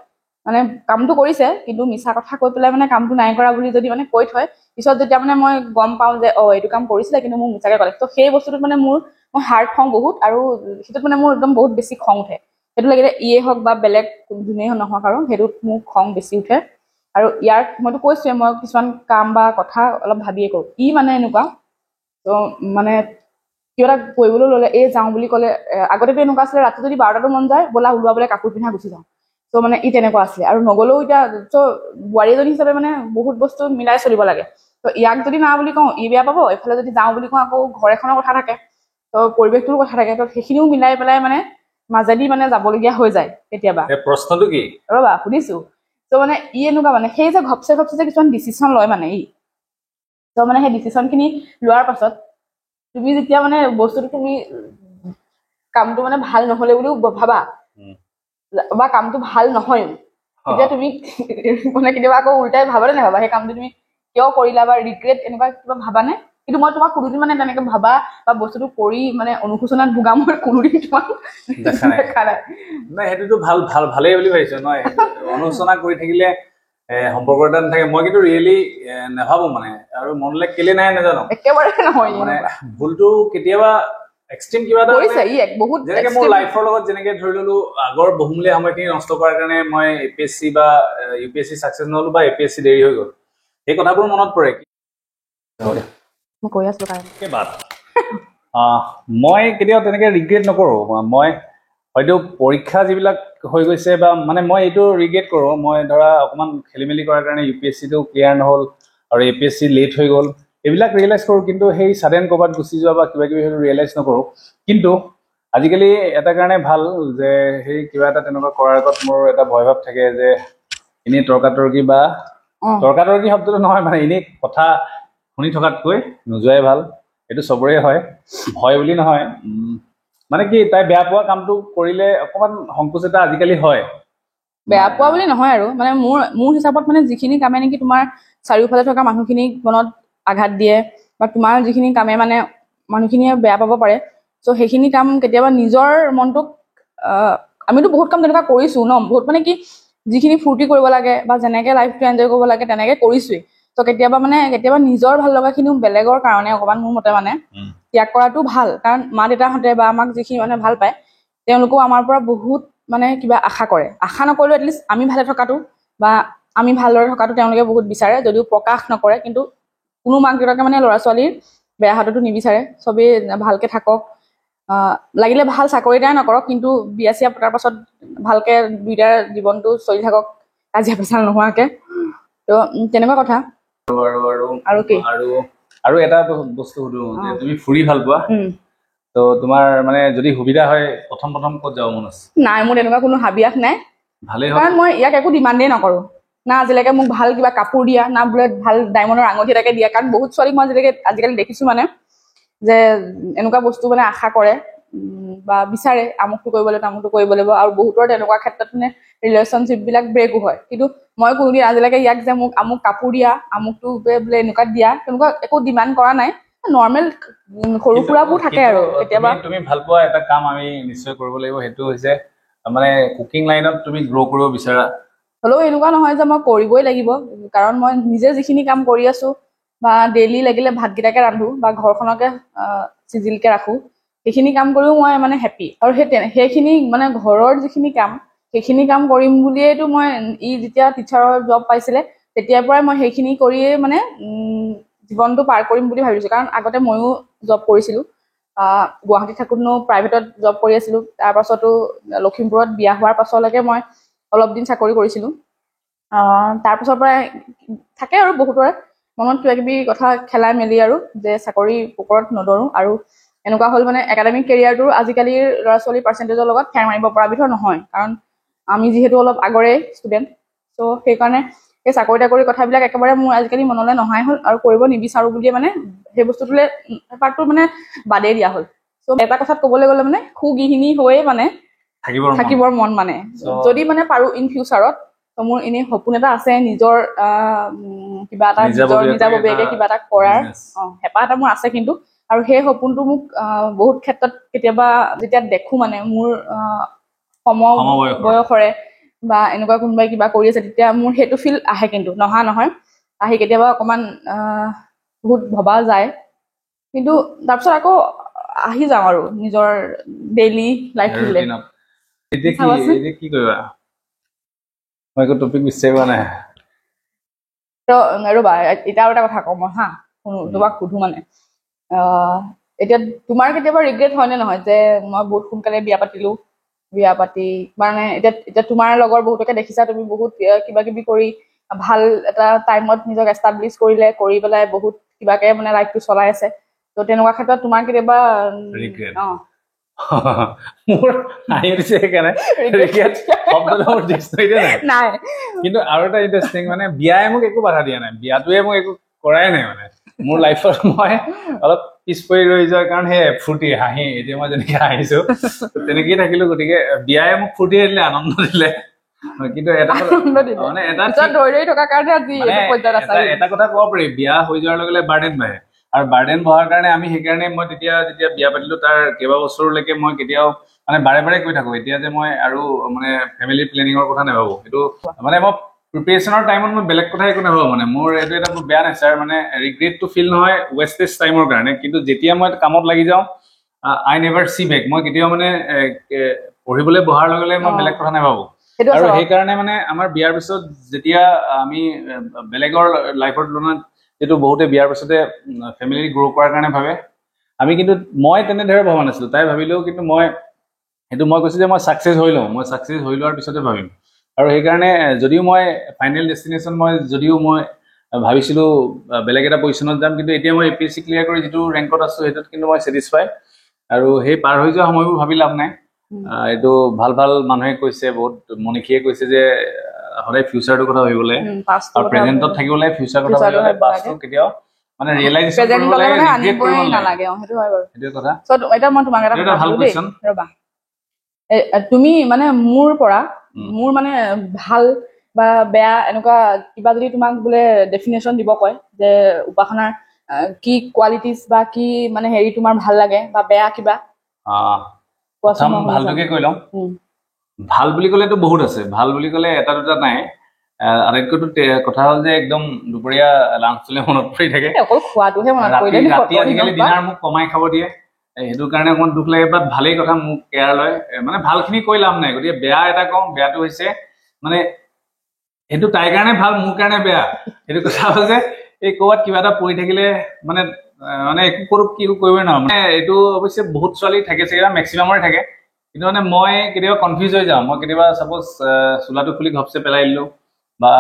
মানে কামটো কৰিছে কিন্তু মিছা কথা কৈ পেলাই মানে কামটো নাই কৰা বুলি যদি মানে কৈ থয় পিছত যেতিয়া মানে মই গম পাওঁ যে এইটো কাম কৰিছিলে কিন্তু মোক মিছাকে ক'লে তো সেই বস্তুটোত মানে মোৰ হাৰ্ট খং বহুত আৰু সেইটোত মানে মোৰ একদম বহুত বেছি খং উঠে সেইটো লাগিলে ইয়ে হওক বা বেলেগ যোনেই নহওক আৰু সেইটোত মোৰ খং বেছি উঠে আৰু ইয়াৰ মইতো কৈছোৱে মই কিছুমান কাম বা কথা অলপ ভাবিয়ে কৰোঁ ই মানে এনেকুৱা তো মানে কিবা এটা কৰিবলৈ ল'লে যাওঁ বুলি ক'লে আগতেতো এনেকুৱা আছিলে ৰাতি যদি 12টাতো মন যায় ব'লা ওলোৱাবলৈ কাপোৰ পিন্ধা গুচি যাওঁ তো মানে ই তেনেকুৱা আছিলে আৰু নগলেও এতিয়া বোৱাৰী এজনী হিচাপে মানে বহুত বস্তু মিলাই চলিব লাগে তো ইয়াক যদি না বুলি কওঁ ই বেয়া পাব এইফালে যদি যাওঁ বুলি কওঁ আকৌ ঘৰ এখনৰ কথা থাকে তো পৰিৱেশটোৰ কথা থাকে তো সেইখিনিও মিলাই পেলাই মানে মাজেদি মানে যাবলগীয়া হৈ যায় কেতিয়াবা প্ৰশ্নটো কি ৰ'বা সুধিছো তো মানে ই এনেকুৱা মানে সেই যে ঘপচে যে কিছুমান ডিচিশ্যন লয় মানে ই তো মানে সেই ডিচিশ্যনখিনি লোৱাৰ পাছত তুমি যেতিয়া মানে বস্তুটো তুমি কামটো মানে ভাল নহ'লে বুলিও ভাবা বা কামটো ভাল নহয় তেতিয়া তুমি মানে কেতিয়াবা আকৌ উল্টাই ভাবানে নাভাবা সেই কামটো তুমি কিয় কৰিলা বা ৰিগ্ৰেট এনেকুৱা কিবা ভাবানে কিন্তু মই তোমাক কোনোদিন মানে তেনেকে ভাবা বা বস্তুটো কৰি মানে অনুশোচনাত ভোগা মই কোনোদিন তোমাক দেখা নাই নাই সেইটোতো ভালেই বুলি ভাবিছো নহয় অনুশোচনা কৰি থাকিলে সম্পৰ্ক এটা নাথাকে মই কিন্তু ৰিয়েলি নাভাবো মানে আৰু মনলৈ কেলে নাই নাজানো একেবাৰে নহয় মানে ভুলটো কেতিয়াবা এক্সট্ৰিম কিবা এটা কৰিছে ই বহুত যেনেকে মোৰ লাইফৰ লগত যেনেকে ধৰি ললো আগৰ বহুমূলীয়া সময়খিনি নষ্ট কৰাৰ কাৰণে মই এপিএছচি বা ইউপিএছচি ছাকচেছ নহলো বা এপিএছচি দেৰি হৈ গ'ল সেই কথাবোৰ মনত পৰে মই কৈ আছো কাৰণ মই কেতিয়াও তেনেকে ৰিগ্ৰেট নকৰো মই হয়তো পৰীক্ষা যিবিলাক হৈ গৈছে বা মানে মই এইটো ৰিগ্ৰেট কৰোঁ মই ধৰা অকণমান খেলি মেলি কৰাৰ কাৰণে ইউপিএছচিটো ক্লিয়াৰ নহ'ল আৰু এপিএছচি লেট হৈ গ'ল এইবিলাক ৰিয়েলাইজ কৰোঁ কিন্তু সেই ছাডেন ক'ৰবাত গুচি যোৱা বা কিবা কিবি সেইটো ৰিয়েলাইজ নকৰোঁ কিন্তু আজিকালি এটা কাৰণে ভাল যে সেই কিবা এটা তেনেকুৱা কৰাৰ আগত মোৰ এটা ভয় ভাৱ থাকে যে এনেই তৰ্কাতৰ্কি বা তৰ্কাতৰ্কি শব্দটো নহয় মানে এনেই কথা শুনি থকাতকৈ নোযোৱাই ভাল এইটো চবৰে হয় ভয় বুলি নহয় মানে কি তাই বেয়া পোৱা কামটো কৰিলে অকণমান সংকোচ এটা আজিকালি হয় বেয়া পোৱা বুলি নহয় আৰু মানে মোৰ হিচাপত মানে যিখিনি কামে নেকি তোমাৰ চাৰিওফালে থকা মানুহখিনিক মনত আঘাত দিয়ে বা তোমাৰ যিখিনি কামে মানে মানুহখিনিয়ে বেয়া পাব পাৰে চ' সেইখিনি কাম কেতিয়াবা নিজৰ মনটোক আমিতো বহুত কাম তেনেকুৱা কৰিছো ন বহুত মানে কি যিখিনি ফূৰ্তি কৰিব লাগে বা যেনেকে লাইফটো এনজয় কৰিব লাগে তেনেকে কৰিছোৱেই ত' কেতিয়াবা নিজৰ ভাল লগাখিনিও বেলেগৰ কাৰণে অকণমান মোৰ মতে মানে ত্যাগ কৰাটো ভাল কাৰণ মা দেউতাহঁতে বা আমাক যিখিনি মানে ভাল পায় তেওঁলোকেও আমাৰ পৰা বহুত মানে কিবা আশা কৰে আশা নকৰিলেও এটলিষ্ট আমি ভালে থকাটো বা আমি ভালদৰে থকাটো তেওঁলোকে বহুত বিচাৰে যদিও প্ৰকাশ নকৰে কিন্তু কোনো মাক দেউতাকে মানে ল'ৰা ছোৱালীৰ বেয়া হোৱাটো নিবিচাৰে চবেই ভালকে থাকক লাগিলে ভাল চাকৰি এটাই নকৰক কিন্তু বিয়া চিয়া পতাৰ পাছত ভালকে দুইটাৰ জীৱনটো চলি থাকক কাজিয়া পেচাল নোহোৱাকে তো তেনেকুৱা কথা আৰু কি আৰু এটা বস্তু সুধো যে তুমি ফুৰি ভাল পোৱা তো তোমাৰ মানে যদি সুবিধা হয় প্ৰথম ক'ত যাব মন আছে? নাই, মোৰ তেনেকুৱা কোনো হাবিয়াস নাই, ভালেই কাৰণ হ'ল। মই ইয়াক একো ডিমাণ্ডেই নকৰোঁ। না আজিলৈকে মোক ভাল কিবা কাপোৰ দিয়া, না বোলে ভাল ডায়মণ্ডৰ আঙুঠি এটাকে দিয়া, কাৰণ বহুত ছোৱালীক মই আজিকালি দেখিছোঁ মানে যে এনেকুৱা বস্তু মানে আশা কৰে বা বিচাৰে আমুকটো কৰিব লাগিব তামুকটো কৰিব লাগিব, আৰু বহুতৰ তেনেকুৱা ক্ষেত্ৰত মানে ৰিলেশ্যনশ্বিপবিলাক ব্ৰেকো হয়। কিন্তু মই কোনোদিন আজিলৈকে ইয়াক যে মোক আমুক কাপোৰ দিয়া, আমুকটো বোলে এনেকুৱা দিয়া, তেনেকুৱা একো ডিমাণ্ড কৰা নাই। নৰ্মেল সৰু সুৰাবোৰ থাকে আৰু কেতিয়াবা। তুমি ভাল পোৱা এটা কাম আমি নিশ্চয় কৰিব লাগিব, সেইটো হৈছে মানে কুকিং লাইনত তুমি গ্ৰ' কৰিব বিচাৰা। হ'লেও এনেকুৱা নহয় যে মই কৰিবই লাগিব, কাৰণ মই নিজে যিখিনি কাম কৰি আছোঁ বা ডেইলি লাগিলে ভাতকেইটাকে ৰান্ধো বা ঘৰখনকে চিজিলকে ৰাখোঁ, সেইখিনি কাম কৰিও মই মানে হেপ্পী। আৰু সেইখিনি মানে ঘৰৰ যিখিনি কাম, সেইখিনি কাম কৰিম বুলিয়েইতো মই যেতিয়া টিচাৰৰ জব পাইছিলে তেতিয়াৰ পৰাই মই সেইখিনি কৰিয়ে মানে জীৱনটো পাৰ কৰিম বুলি ভাবিছোঁ। কাৰণ আগতে ময়ো জব কৰিছিলোঁ, গুৱাহাটীত থাকোঁতেনো প্ৰাইভেটত জব কৰি আছিলোঁ। তাৰপাছতো লখিমপুৰত বিয়া হোৱাৰ পাছলৈকে মই অলপ দিন চাকৰি কৰিছিলোঁ। তাৰপাছৰ পৰাই থাকে আৰু বহুতৰে মনত কিবা কিবি কথা খেলাই মেলি আৰু যে চাকৰি ওপৰত নদৰোঁ। আৰু এনেকুৱা হ'ল মানে একাডেমিক কেৰিয়াৰটো আজিকালিৰ ল'ৰা ছোৱালীৰ পাৰ্চেণ্টেজৰ লগত ফেৰ মাৰিব পৰা বিধৰ নহয়, কাৰণ আমি যিহেতু অলপ আগৰে ষ্টুডেণ্ট। চ' সেইকাৰণে সেই চাকৰি তাকৰি কথাবিলাক একেবাৰে মোৰ আজিকালি মনলৈ নহাই হ'ল, আৰু কৰিব নিবিচাৰোঁ বুলিয়ে মানে সেই বস্তুটোলৈ পাৰ্টটো মানে বাদেই দিয়া হ'ল। চ' এটা কথাত ক'বলৈ গ'লে মানে সুগৃহিণী হৈয়ে মানে থাকিবৰ মন মানে, যদি মানে পাৰোঁ ইন ফিউচাৰত। ত' মোৰ এনেই সপোন এটা আছে নিজৰ কিবা এটা নিজাববীয়াকে কিবা এটা কৰাৰ হেঁপাহ এটা মোৰ আছে। কিন্তু আৰু সেই সপোনটো মোক বহুত ক্ষেত্ৰত কেতিয়াবা যেতিয়া দেখোঁ মানে মোৰ সমবয়সৰে বা এনেকুৱা কোনোবাই কিবা কৰি আছে, তেতিয়া মোৰ সেইটো ফিল আহে, কিন্তু নহা নহয়, আহি কেতিয়াবা অকণমান বহুত ভবা যায়। কিন্তু তাৰপিছত আকৌ আহি যাওঁ আৰু নিজৰ ডেইলি লাইফটোলৈ। এতিয়া কি কৰিবা? মই একো টপিক বিচাৰি পোৱা নাই। ৰ'বা, এতিয়া আৰু এটা কথা কওঁ মই তোমাক সুধো মানে, এতিয়া তোমাৰ কেতিয়াবা ৰিগ্ৰেট হয় নে নহয় যে মই বহুত সোনকালে বিয়া পাতি মানে এতিয়া তোমাৰ লগৰ বহুতকে দেখিছা, তুমি বহুত কিবা কিবি কৰি ভাল এটা টাইমত নিজক এষ্টাব্লিছ কৰি পেলাই বহুত কিবাকে মানে লাইফটো চলাই আছে। ত' তেনেকুৱা ক্ষেত্ৰত তোমাৰ কেতিয়াবা মোৰ হাঁহি উঠিছে সেইকাৰণে নাই। কিন্তু আৰু এটা ইণ্টাৰেষ্টিং, মানে বিয়াই মোক একো বাধা দিয়া নাই, বিয়াটোৱে মোক একো কৰাই নাই। মানে মোৰ লাইফত মই অলপ পিছ পৰি ৰৈ যোৱাৰ কাৰণ সেই ফূৰ্তি হাঁহি, এতিয়া মই যেনেকে হাঁহিছো তেনেকেই থাকিলো। গতিকে বিয়াই মোক ফূৰ্তি দিলে, আনন্দ দিলে। কিন্তু এটা কথা ক'ব পাৰি, বিয়া হৈ যোৱাৰ লগে লগে বাৰ্ডেন বাঢ়ে, আৰু বাৰ্ডেন বঢ়াৰ কাৰণে আমি সেইকাৰণে মই যেতিয়া বিয়া পাতিলো তাৰ কেইবা বছৰলৈকে মই কেতিয়াও মানে বাৰে কৈ থাকো এতিয়া যে মই আৰু মানে ফেমিলি প্লেনিঙৰ কথা নাভাবো। সেইটো মানে মই প্ৰিপেৰেশ্যনৰ টাইমত মই বেলেগ কথা একো নাভাবো। মানে মোৰ এইটো এটা বেয়া নেচাৰ, মানে ৰিগ্ৰেটটো ফিল নহয় ৱেষ্টেজ টাইমৰ কাৰণে। কিন্তু যেতিয়া মই কামত লাগি যাওঁ, আই নেভাৰ চি বেক। মই কেতিয়াও মানে পঢ়িবলৈ বহাৰ লগে লগে মই বেলেগ কথা নাভাবো। আৰু সেইকাৰণে মানে আমাৰ বিয়াৰ পিছত যেতিয়া আমি বেলেগৰ লাইফৰ তুলনাত যিটো বহুতে বিয়াৰ পিছতে ফেমিলি গ্ৰ' কৰাৰ কাৰণে ভাবে, আমি কিন্তু মই তেনেদৰে ভবা নাছিলো। তাই ভাবিলেও কিন্তু মই কৈছো যে মই ছাকচেছ হৈ লওঁ, মই ছাকচেছ হৈ লোৱাৰ পিছতে ভাবিম। আৰু সেইকাৰণে যদিও মই ফাইনেল ডেষ্টিনেশ্যন যদিও মই ভাবিছিলো বেলেগ এটা পজিশ্যনত যাম, কিন্তু এতিয়া মই APSC ক্লিয়াৰ কৰি যিটো ৰেংকত আছো সেইটোত কিন্তু মই ছেটিছফাই। আৰু সেই পাৰ হৈ যোৱা সময়বোৰ ভাবি লাভ নাই। এইটো ভাল মানুহে কৈছে, বহুত মনীষীয়ে কৈছে যে সদায় ফিউচাৰটোৰ কথা ভাবিব লাগে, আৰু প্ৰেজেন্টত থাকিব লাগে, ফিউচাৰ কথা ভাবিব লাগে, পাষ্টটো কেতিয়াও মানে ৰিয়েলাইজেশ্যন কৰিব লাগে, ৰিগ্ৰেট কৰিব নালাগে। সেইটো হয় বাৰু, সেইটো কথা। এতিয়া মই তোমাক এটা কথা সুধো দেই, ৰবা। তুমি মানে মোৰ মানে ভাল বা বেয়া এনেকুৱা কিবা যদি তোমাক বোলে ডেফিনেশ্যন দিব কয় যে উপাসনাৰ কি কোৱালিটিজ বা কি মানে হেৰি তোমাৰ ভাল লাগে বা বেয়া কিবা, ভালটোকে কৈ লওঁ। ভাল বুলি ক'লেতো বহুত আছে, ভাল বুলি ক'লে এটা দুটা নাই। আটাইতকৈতো কথা হ'ল যে একদম দুপৰীয়া লাঞ্চলে মনত পৰি থাকে, অকল খোৱাটোহে মনত পৰি থাকে। ৰাতি আজিকালি ডিনাৰ মোক কমাই খাব দিয়ে, সেইটো কাৰণে অকণমান দুখ লাগে। বাট ভালেই কথা, মোক কেয়াৰ লয়, মানে ভালখিনি কৈ লাভ নাই। গতিকে বেয়া এটা কওঁ, বেয়াটো হৈছে মানে সেইটো তাইৰ কাৰণে ভাল, মোৰ কাৰণে বেয়া। সেইটো কথা হ'ল যে এই ক'ৰবাত কিবা এটা পৰি থাকিলে মানে একো কৰিবই নোৱাৰো। মানে এইটো অৱশ্যে বহুত ছোৱালী থাকে চাগে, মেক্সিমামৰে থাকে। কিন্তু মানে মই কেতিয়াবা কনফিউজ হৈ যাওঁ। মই কেতিয়াবা চাপ'জ চোলাটো খুলি ঘপচে পেলাই দিলো, বা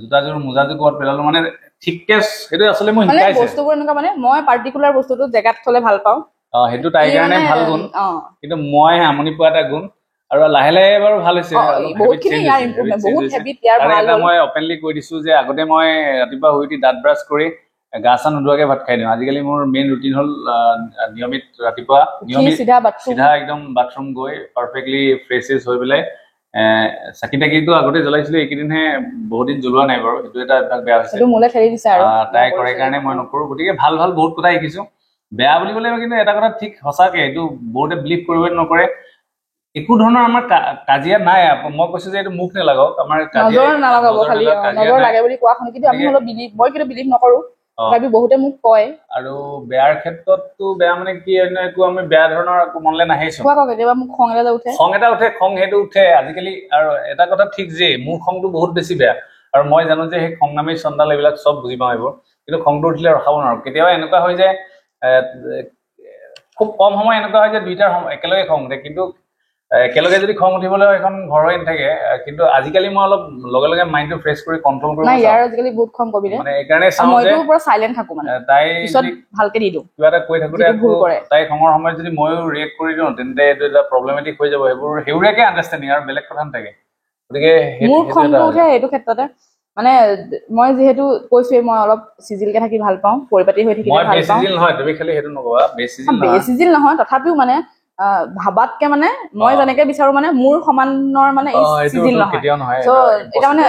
জোতাযোৰ মোজাযোৰ ক'ৰবাত পেলালো, মানে ঠিককে সেইটো আচলতে মই শিকাইছে। বস্তুবোৰ এনেকুৱা, মানে মই পাৰ্টিকুলাৰ বস্তুটো জেগাত থলে ভাল পাওঁ, সেইটো তাইৰ কাৰণে ভাল গুণ কিন্তু মই আমনি পোৱা এটা গুণ আৰু লাহে লাহে বাৰু ভাল হৈছে মই অপেনলি কৈ দিছো যে আগতে মই ৰাতিপুৱা শুই উঠি দাঁত ব্ৰাছ কৰি গা চা নোধোৱাকে ভাত খাই দিওঁ আজিকালি মোৰ মেইন ৰুটিন হ'ল নিয়মিত ৰাতিপুৱা চিধা একদম বাথৰুম গৈ পাৰফেক্টলি ফ্ৰেছ হৈ পেলাই চাকি তাকিটো আগতে জ্বলাইছিলো এইকেইদিনহে বহুত দিন জ্বলোৱা নাই বাৰু সেইটো এটা বেয়া হৈছে তাই কৰে কাৰণে মই নকৰো গতিকে ভাল ভাল বহুত কথা শিকিছো বেয়া বুলি ক'লে কিন্তু এটা কথা ঠিক সঁচাকে এইটো বহুতে বিলিভ কৰিব নকৰে একো ধৰণৰ আমাৰ কাজিয়া নাই মই কৈছো যে এইটো মুখ নেলাগক আমাৰ বহুতে মোক কয় আৰু বেয়াৰ ক্ষেত্ৰতটো বেয়া মানে কি একো আমি বেয়া ধৰণৰ একো মনলে নাহিছো কেতিয়াবা মোক খং সেইটো উঠে আজিকালি আৰু এটা কথা ঠিক যে মোৰ খংটো বহুত বেছি বেয়া আৰু মই জানো যে সেই খং নামী চন্দাল এইবিলাক চব বুজি পাওঁ এইবোৰ কিন্তু খংটো উঠিলে ৰখাব নোৱাৰো কেতিয়াবা এনেকুৱা হৈ যায় খুব কম সময় এনেকুৱা হয় যে দুইটাৰ একেলগে খং উঠে কিন্তু একেলগে যদি খং উঠিবলৈ এখন ঘৰ হৈ নাথাকে কিন্তু আজিকালি মই অলপ লগে লগে মাইণ্ডটো ফ্ৰেছ কৰি কণ্ট্ৰল কৰিব আজিকালি বহুত খং কবিলে মানে এইকাৰণে চাওঁ যে চাইলেণ্ট থাকো মানে তাই ভালকে দি দিওঁ কিবা এটা কৈ থাকোতে তাই খঙৰ সময়ত যদি ময়ো ৰিয়েক্ট কৰি দিওঁ তেন্তে এইটো এটা প্ৰব্লেমেটিক হৈ যাব সেইবোৰকে আণ্ডাৰষ্টেণ্ডিং আৰু বেলেগ কথা নাথাকে গতিকে মোৰ খংটো উঠে এইটো ক্ষেত্ৰতে মানে মই যিহেতু কৈছোৱে মই অলপ চিজিলকে থাকি ভাল পাওঁ পৰিপাটি হৈ থাকি ভাল পাওঁ নহয় তুমি খালি সেইটো নকবা বেছিজিল নহয় তথাপিও মানে ভাবাতকে মানে মই যেনেকে বিচাৰো মানে মোৰ সমানৰ মানে চিজিল নহয় চ' এটা মানে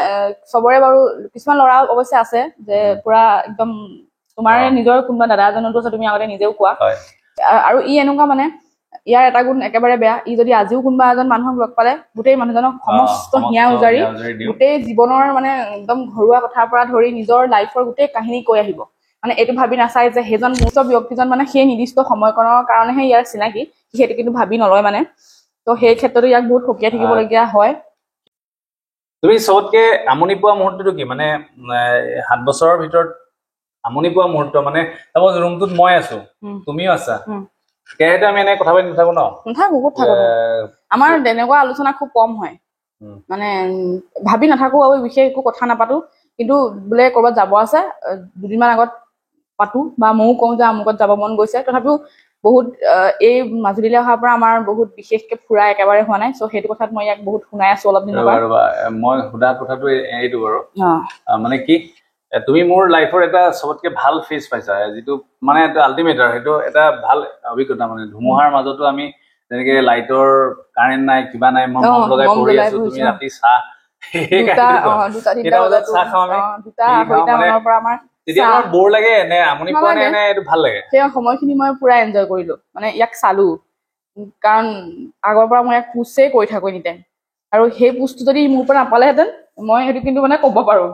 চবৰে বাৰু কিছুমান ল'ৰা অৱশ্যে আছে যে পুৰা একদম তোমাৰ নিজৰ কোনোবা দাদা এজনতো আছে তুমি আগতে নিজেও কোৱা আৰু ই এনেকুৱা মানে ইয়াৰ এটা গুণ একেবাৰে বেয়া ই যদি আজিও কোনোবা এজন মানুহক লগ পালে গোটেই মানুহজনক সমস্ত হিয়া উজাৰি গোটেই জীৱনৰ মানে একদম ঘৰুৱা কথাৰ পৰা ধৰি নিজৰ লাইফৰ গোটেই কাহিনী কৈ আহিব মানে এইটো ভাবি নাচায় যে সেইজন মূৰ্ত ব্যক্তিজন মানে সেই নিৰ্দিষ্ট সময়কণৰ কাৰণেহে ইয়াৰ চিনাকি সেইটো কিন্তু ভাবি নলয় মানে তো সেই ক্ষেত্ৰতো ইয়াক বহুত সকিয়াই থাকিবলগীয়া হয় তুমি চবতকে আমনি পোৱা মুহূৰ্তটো কি মানে 7 বছৰৰ ভিতৰত আমনি পোৱা মুহূৰ্ত মানে চাপোজ ৰুমটোত মই আছো তুমিও আছা কেহেতু আমি এনে কথা পাতি নাথাকো আমাৰ তেনেকুৱা আলোচনা খুব কম হয় মানে ভাবি নাথাকো আৰু বিশেষ একো কথা নাপাতো কিন্তু বোলে কৰবাত যাব আছে দুদিনমান আগত পাতো বা ময়ো কওঁ যে আমুকত যাব মন গৈছে তথাপিও বহুত এই মাজুলীলৈ অহাৰ পৰা আমাৰ বহুত বিশেষকে ফুৰা একেবাৰে হোৱা নাই চ' সেইটো কথাত মই ইয়াক বহুত শুনাই আছো অলপ দিনৰ পৰা মই সোধা কথাটো এইটো বাৰু মানে কি তুমি মোৰ লাইফৰ এটা চবতকে ভাল ফেজ পাইছা যিটো মানে এটা আল্টিমেট আৰু সেইটো এটা ভাল অভিজ্ঞতা মানে ধুমুহাৰ মাজতো আমি যেনেকে লাইটৰ কাৰেণ্ট নাই কিবা নাই মই মন লগাই পঢ়ি আছো তুমি ৰাতি চাহ তেতিয়া আমাৰ বৰ লাগে নে আমনি পোৱা নে এইটো ভাল লাগে সেই সময়খিনি মই পুৰা এনজয় কৰিলো মানে ইয়াক চালো কাৰণ আগৰ পৰা মই ইয়াক পুষ্টে কৰি থাকো এনিটাইম আৰু সেই পুষ্টটো যদি মোৰ পৰা নাপালেহেঁতেন মই সেইটো কিন্তু মানে ক'ব পাৰো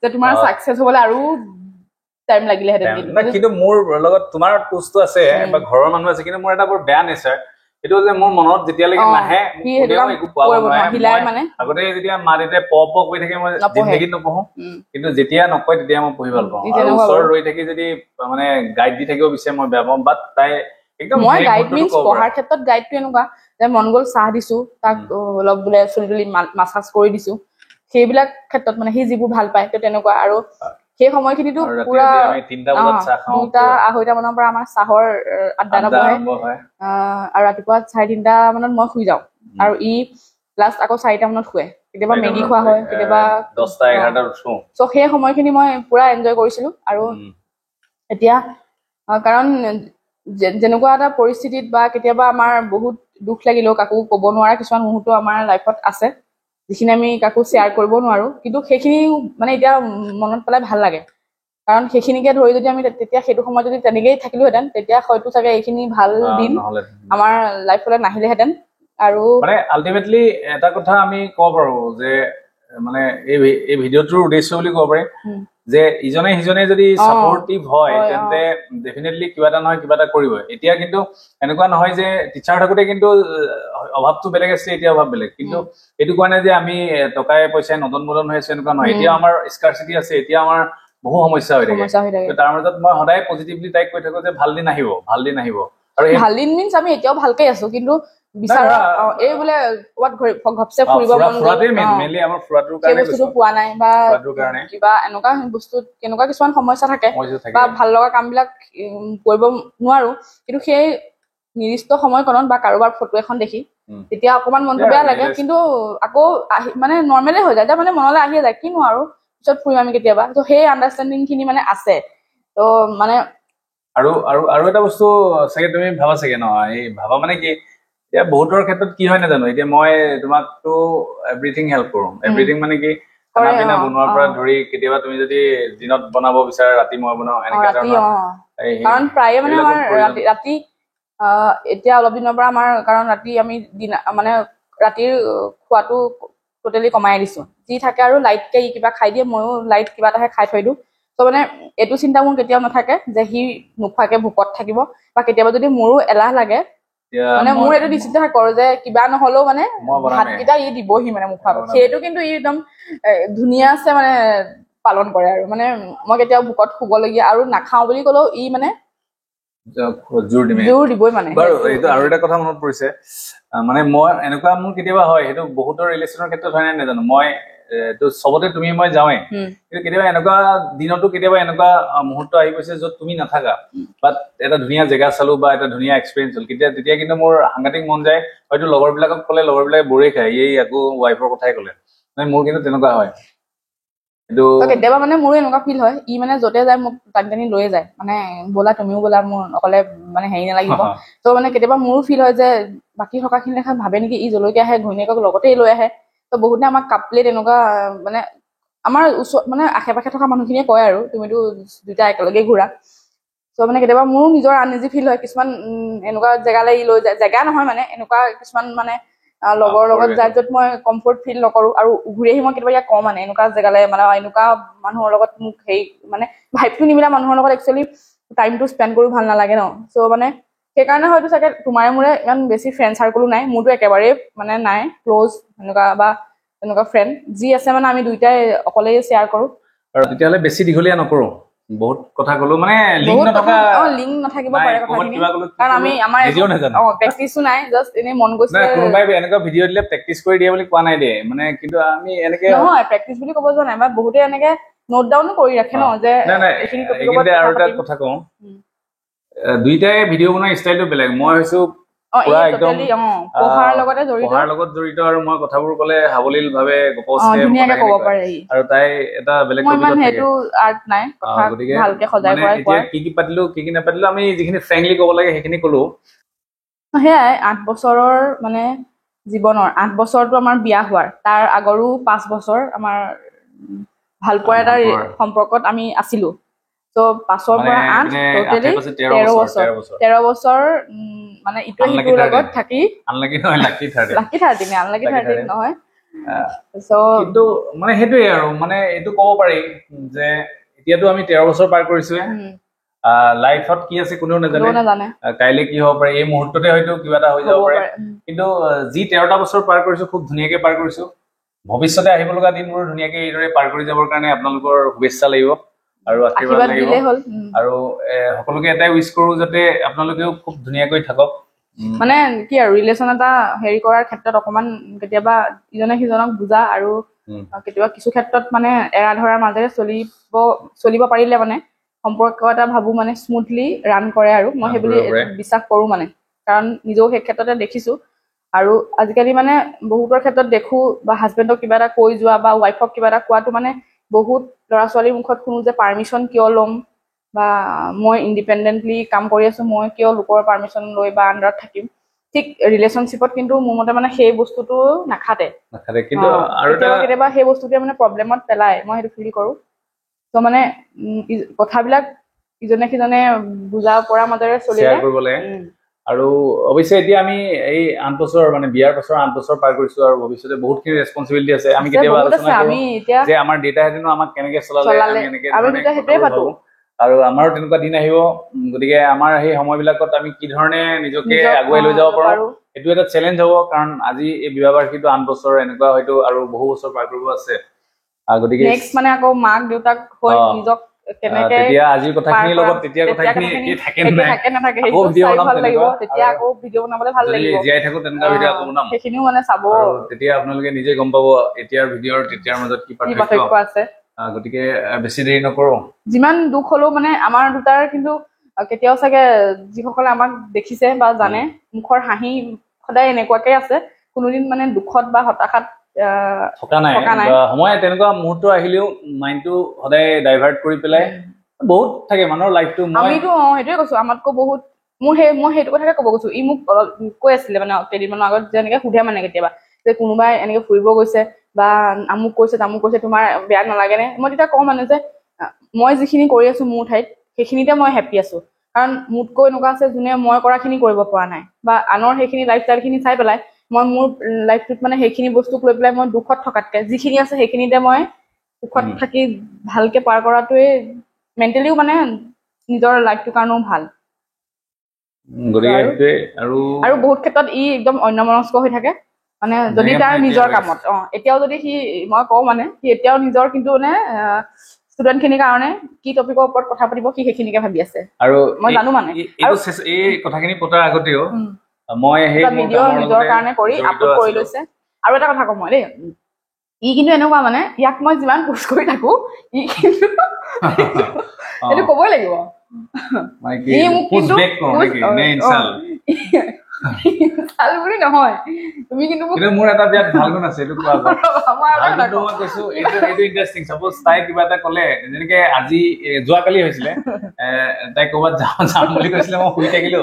যে তোমাৰ সাকসেস হ'বলে আৰু টাইম লাগিলেহেঁতেন কিন্তু মোৰ লগত তোমাৰ পুষ্টটো আছে বা ঘৰৰ মানুহ আছে কিন্তু মোৰ এটা বৰ বেয়া নেচাৰ এইটো যে মোৰ মনত যেতিয়ালৈকে নাহে একো কোৱা নহয় আগতে যেতিয়া মা দেউতাই প কৈ থাকে মই জিন্দগীত নপঢ়ো কিন্তু যেতিয়া নকয় তেতিয়া মই পঢ়ি ভাল পাওঁ আৰু ওচৰত ৰৈ থাকি যদি মানে গাইড দি থাকিব বিচাৰে মই বেয়া পাওঁ বাট তাই একদম মই গাইড মিন্স পঢ়াৰ ক্ষেত্ৰত গাইডটো এনেকুৱা যে মন গ'ল চাহ দিছো তাক অলপ বোলে চুলি মাছাজ কৰি দিছো সেইবিলাক ক্ষেত্ৰত মানে সি যিবোৰ ভাল পায় তেনেকুৱা আৰু সেই সময়খিনিতো পুৰা 2:30 মানৰ পৰা আমাৰ চাহৰ আড্ডা বহে আৰু ৰাতিপুৱা 3:30 মানত মই শুই যাওঁ আৰু ই লাষ্ট আকৌ 4টা মানত শুৱে কেতিয়াবা মেগী খোৱা হয় কেতিয়াবা 10-11 উঠো চ' সেই সময়খিনি মই পুৰা এনজয় কৰিছিলো আৰু এতিয়া কাৰণ যেনেকুৱা এটা পৰিস্থিতিত বা কেতিয়াবা আমাৰ বহুত দুখ লাগিলেও কাকো ক'ব নোৱাৰা কিছুমান মুহূৰ্ত আমাৰ লাইফত আছে যিখিনি আমি কাকো শ্বেয়াৰ কৰিব নোৱাৰো কিন্তু সেইখিনি মানে এতিয়া মনত পেলাই ভাল লাগে কাৰণ সেইখিনিকে ধৰি যদি আমি তেতিয়া সেইটো সময়ত যদি তেনেকেই থাকিলোহেঁতেন তেতিয়া হয়তো চাগে এইখিনি ভাল দিন আমাৰ লাইফলৈ নাহিলেহেঁতেন আৰু মানে আল্টিমেটলি এটা কথা আমি ক'ব পাৰো যে মানে এই ভিডিঅ'টোৰ উদ্দেশ্য বুলি ক'ব পাৰি যে ইজনে সিজনে যদি সাপোৰ্টিভ হয় তেন্তে ডেফিনেটলি কিবা এটা নহয় কিবা এটা কৰিব এতিয়া কিন্তু এনেকুৱা নহয় যে টিচাৰ থাকোতে কিন্তু অভাৱটো বেলেগ আছে এতিয়া অভাৱ বেলেগ কিন্তু এইটো কোৱা নাই যে আমি টকাই পইচাই নদন বদন হৈ আছে এনেকুৱা নহয় এতিয়া আমাৰ স্কাৰচিটি আছে এতিয়া আমাৰ বহু সমস্যা হৈ থাকে তাৰ মাজত মই সদায় পজিটিভলি তাইক কৈ থাকো যে ভাল দিন আহিব আৰু ভাল দিন মিন্স আমি এতিয়াও ভালকে আছো কিন্তু বিচাৰা এই বোলে ক'ৰবাত ঘপছে ফুৰিব মন বস্তুটো পোৱা নাই বা কিবা এনেকুৱা বস্তুত কেনেকুৱা কিছুমান সমস্যা থাকে বা ভাল লগা কামবিলাক কৰিব নোৱাৰো কিন্তু সেই নিৰ্দিষ্ট সময়কণত বা কাৰোবাৰ ফটো এখন দেখি তেতিয়া অকমান মনটো বেয়া লাগে কিন্তু আকৌ মানে নৰ্মেলে হৈ যায় মানে মনলৈ আহিয়ে যায় কিনো আৰু পিছত ফুৰিম আমি কেতিয়াবা তো সেই আণ্ডাৰষ্টেণ্ডিং খিনি মানে আছে তো মানে আৰু এটা বস্তু চাগে তুমি ভাবা চাগে ন এই ভাবা মানে কি এতিয়া বহুতৰ ক্ষেত্ৰত কি হয় নাজানো এতিয়া মই তোমাকতো এভৰিথিং হেল্প কৰো এভৰিথিং মানে কি খানা পিনা বনোৱাৰ পৰা ধৰি কেতিয়াবা তুমি যদি দিনত বনাব বিচাৰা ৰাতি মই বনাও এনেকে কাৰণ প্ৰায়ে মানে আমাৰ ৰাতি এতিয়া অলপ দিনৰ পৰা আমাৰ কাৰণ ৰাতি আমি মানে ৰাতিৰ খোৱাটো টোটেলি কমাই দিছো যি থাকে আৰু লাইটকে কিবা খাই দিয়ে ময়ো লাইট কিবা এটা খাই থৈ দিওঁ তো মানে এইটো চিন্তা মোৰ কেতিয়াও নাথাকে যে সি নোখোৱাকে ভোকত থাকিব বা কেতিয়াবা যদি মোৰো এলাহ লাগে মানে মোৰ এইটো নিশ্চিত কৰো যে কিবা নহলেও মানে ভাতকেইটা ই দিবহি মানে মোক খোৱাব সেইটো কিন্তু ই একদম ধুনীয়াছে মানে পালন কৰে আৰু মানে মই কেতিয়াও ভোকত শুবলগীয়া আৰু নাখাওঁ বুলি ক'লেও ই মানে জোৰ দিবই মানে বাৰু এইটো আৰু এটা কথা মনত পৰিছে মানে মই এনেকুৱা মোৰ কেতিয়াবা হয় সেইটো বহুতৰ ৰিলেশ্যনৰ ক্ষেত্ৰত হয় নাই নাজানো মই তো চবতে তুমি মই যাওঁৱে কিন্তু কেতিয়াবা এনেকুৱা দিনতো কেতিয়াবা এনেকুৱা মুহূৰ্ত আহি গৈছে য'ত তুমি নাথাকা বাট এটা ধুনীয়া জেগা চালো বা এটা ধুনীয়া এক্সপিৰিয়েঞ্চ হ'ল তেতিয়া কিন্তু মোৰ সাংঘাতিক মন যায় হয়তো লগৰবিলাকক ক'লে লগৰবিলাকে বৰে খায় এই আকৌ ৱাইফৰ কথাই ক'লে মানে মোৰ কিন্তু তেনেকুৱা হয় কেতিয়াবা মানে মোৰো এনেকুৱা ফিল হয় ই মানে য'তে যায় মোক টানি টানি লৈয়ে যায় মানে ব'লা তুমিও ব'লা মোৰ অকলে মানে হেৰি নালাগিব তো মানে কেতিয়াবা মোৰো ফিল হয় যে বাকী থকাখিনি দেখা ভাবে নেকি ই জলৈকে আহে ঘৈণীয়েকক লগতেই লৈ আহে তো বহুতে আমাক কাপলেট এনেকুৱা মানে আমাৰ ওচৰ মানে আশে পাশে থকা মানুহখিনিয়ে কয় আৰু তুমিতো দুটা একেলগে ঘূৰা তো মানে কেতিয়াবা মোৰো নিজৰ আনইজি ফিল হয় কিছুমান এনেকুৱা জেগালৈ ই লৈ যায় জেগা নহয় মানে এনেকুৱা কিছুমান মানে লগৰ লগত যায় য'ত মই কমফৰ্ট ফিল নকৰো আৰু ঘূৰি আহি মই কেতিয়াবা ইয়াক কওঁ মানে এনেকুৱা জেগালৈ মানে এনেকুৱা মানুহৰ লগত মোক হেৰি মানে ভাইবটো নিমিলা মানুহৰ লগত একচুৱেলি টাইমটো স্পেণ্ড কৰি ভাল নালাগে ন চ' মানে সেইকাৰণে হয়তো চাগে তোমাৰ মোৰে ইমান বেছি ফ্ৰেণ্ড চাৰ্কলো নাই মোৰতো একেবাৰেই মানে নাই ক্ল'জ এনেকুৱা বা এনেকুৱা ফ্ৰেণ্ড যি আছে মানে আমি দুইটাই অকলেই শ্বেয়াৰ কৰো আৰু তেতিয়াহ'লে বেছি দীঘলীয়া নকৰো বহুত কথা ক'লো মানে লিংক নাথাকিব পাৰে কথাখিনি কাৰণ আমি আমাৰ প্ৰেক্টিছো নাই জাষ্ট এনেই মন গৈছে কোনোবাই এনেকুৱা ভিডিঅ' দিলে প্ৰেক্টিচ কৰি দিয়ে বুলি কোৱা নাই দে মানে কিন্তু আমি এনেকে নহয় প্ৰেক্টিচ বুলি ক'ব যোৱা নাই বা বহুতে এনেকে নোট ডাউনো কৰি ৰাখে ন যে এইখিনি আৰু এটা কথা কওঁ দুইটাই ভিডিঅ' বনোৱা ষ্টাইলটো বেলেগ মই হৈছো পঢ়াৰ লগত জড়িত আৰু মই কথাবোৰ ক'লে সাৱলীল ভাৱে ধুনীয়াকে ক'ব পাৰে আৰু তাই এটা বেলেগ কি কি পাতিলো কি কি নাপাতিলো আমি যিখিনি ফ্ৰেংকলি ক'ব লাগে সেইখিনি ক'লো সেয়াই 8 বছৰৰ মানে জীৱনৰ 8 বছৰটো আমাৰ বিয়া হোৱাৰ তাৰ আগৰো 5 বছৰ আমাৰ ভালপোৱা এটা সম্পৰ্কত আমি আছিলো তো 5ৰ পৰা 8 টোটেলি 13 বছৰ মানে ইটো সিটোৰ লগত থাকি আনলাকি নহয় কিন্তু মানে সেইটোৱে আৰু মানে এইটো ক'ব পাৰি যে এতিয়াতো আমি 13 বছৰ পাৰ কৰিছোৱে লাইফত কি আছে কোনেও নাজানে কাইলে কি হ'ব পাৰে এই মুহূৰ্ততে হয়তো কিবা এটা হৈ যাব পাৰে কিন্তু যি 13টা বছৰ পাৰ কৰিছো খুব ধুনীয়াকে পাৰ কৰিছো ভৱিষ্যতে আহিব লগা দিনবোৰ ধুনীয়াকে এইদৰে পাৰ কৰি যাবৰ কাৰণে আপোনালোকৰ শুভেচ্ছা লাগিব আৰু আশীৰ্বাদ লাগিব আৰু সকলোকে এটাই উইশ কৰো যাতে আপোনালোকেও খুব ধুনীয়াকৈ থাকক মানে কি আৰু ৰিলেশ্যন এটা হেৰি কৰাৰ ক্ষেত্ৰত অকমান কেতিয়াবা ইজনে সিজনক বুজা আৰু কেতিয়াবা কিছু ক্ষেত্ৰত মানে এৰা ধৰাৰ মাজেৰে চলিব পাৰিলে মানে সম্পৰ্ক এটা ভাবো মানে স্মুথলি ৰান কৰে আৰু মই সেই বুলি বিশ্বাস কৰো মানে কাৰণ নিজেও সেই ক্ষেত্ৰতে দেখিছো আৰু আজিকালি মানে বহুতৰ ক্ষেত্ৰত দেখো বা হাজবেণ্ডক কিবা এটা কৈ যোৱা বা ৱাইফক কিবা এটা কোৱাটো মানে বহুত ল'ৰা ছোৱালীৰ মুখত শুনো যে পাৰ্মিশ্যন কিয় ল'ম বা মই ইণ্ডিপেণ্ডেণ্টলি কাম কৰি আছো মই কিয় লোকৰ পাৰ্মিশ্যন লৈ বা আণ্ডাৰত থাকিম ঠিক ৰিলেশ্যনশ্বিপত কিন্তু মোৰ মতে মানে সেই বস্তুটো নাখাতে কিন্তু আৰু কেতিয়াবা সেই বস্তুটোৱে মানে প্ৰব্লেমত পেলায় মই সেইটো ফিল কৰো তো মানে কথাবিলাক ইজনে সিজনে বুজা পৰা মাজেৰে চলিলে আৰু অৱশ্যে এতিয়া আমি এই 8 বছৰ মানে বিয়াৰ পাছৰ 8 বছৰ পাৰ কৰিছো আৰু ভৱিষ্যতে বহুতখিনি ৰেছপন্সিবিলিটি আছে আমি কেতিয়াবা আলোচনা কৰো যে আমাৰ দেউতাহেঁতেনো আমাক কেনেকে চলালে আমি এনেকে আৰু আমাৰো তেনেকুৱা দিন আহিব গতিকে আমাৰ সেই সময়বিলাকত আমি কি ধৰণে নিজকে আগুৱাই লৈ যাব পাৰো এইটো এটা চেলেঞ্জ হ'ব কাৰণ আজি এই বিবাহ বাৰ্ষিকীটো 8 বছৰ এনেকুৱা হয়তো আৰু বহু বছৰ পাৰ কৰিব আছে গতিকে নেক্সট মানে আকৌ মাক দেউতাক হৈ নিজক কেনেকে তেতিয়া আজিৰ কথাখিনিৰ লগত তেতিয়া কথাখিনি থাকে নাথাকে ভাল লাগিব তেতিয়া আকৌ ভিডিঅ' বনাবলৈ ভাল লাগিব জীয়াই থাকো তেনেকুৱা ভিডিঅ' আকৌ বনাম সেইখিনিও মানে চাব তেতিয়া আপোনালোকে নিজে গম পাব এতিয়াৰ ভিডিঅ'ৰ তেতিয়াৰ মাজত কি পাৰ্থক্য আছে গতিকে বেছি দেৰি নকৰো যিমান দুখ হলেও মানে আমাৰ দুটাৰ কিন্তু কেতিয়াও চাগে যিসকলে আমাক দেখিছে বা জানে মুখৰ হাঁহি সদায় এনেকুৱাকে আছে কোনোদিন মানে দুখত বা হতাশাত থকা নাই সময় তেনেকুৱা মুহূৰ্ত আহিলেও মাইণ্ডটো সদায় ডাইভাৰ্ট কৰি পেলাই বহুত থাকে মানুহৰ লাইফটো আমিতো সেইটোৱে কৈছো আমাতকৈ বহুত মই সেইটো কথাকে ক'ব গৈছো ই মোক কৈ আছিলে মানে কেইদিনমানৰ আগত যেনেকে সোধে মানে কেতিয়াবা যে কোনোবাই এনেকে ফুৰিব গৈছে বা আমুক কৈছে তামুক কৈছে তোমাৰ বেয়া নালাগে নে মই তেতিয়া কওঁ মানে যে মই যিখিনি কৰি আছো মোৰ ঠাইত সেইখিনিতে মই হেপ্পী আছো কাৰণ মোতকৈ এনেকুৱা আছে যোনে মই কৰাখিনি কৰিব পৰা নাই বা আনৰ সেইখিনি লাইফষ্টাইলখিনি চাই পেলাই মই মোৰ লাইফটোত মানে সেইখিনি বস্তুক লৈ পেলাই মই দুখত থকাতকে যিখিনি আছে সেইখিনিতে মই সুখত থাকি ভালকে পাৰ কৰাটোৱে মেণ্টেলিও মানে নিজৰ লাইফটোৰ কাৰণেও ভাল আৰু বহুত ক্ষেত্ৰত ই একদম অন্যমনস্ক হৈ থাকে মানে যদি তাৰ নিজৰ কামত এতিয়াও যদি মই কওঁ মানে সি এতিয়াও নিজৰ কিন্তু মানে ষ্টুডেণ্টখিনিৰ কাৰণে কি টপিকৰ ওপৰত কথা পাতিব সি সেইখিনিকে ভাবি আছে আৰু মই জানো মানে এই কথাখিনি পতাৰ আগতেও মই সেই ভিডিঅ' নিজৰ কাৰণে কৰি আপলোড কৰি লৈছে আৰু এটা কথা কওঁ মই দেই ই কিন্তু এনেকুৱা মানে ইয়াক মই যিমান পোষ্ট কৰি থাকো ই কিন্তু এইটো ক'বই লাগিব ই মোক কিন্তু ভাল বুলি নহয় তুমি কিন্তু মোৰ এটা বিৰাট ভাল গুণ আছে এইটো কোৱা মই কৈছো এইটো ইণ্টাৰেষ্টিং চাপোজ তাই কিবা এটা ক'লে যেনেকে আজি যোৱাকালি হৈছিলে তাই ক'ৰবাত যাম বুলি কৈছিলে মই শুই থাকিলো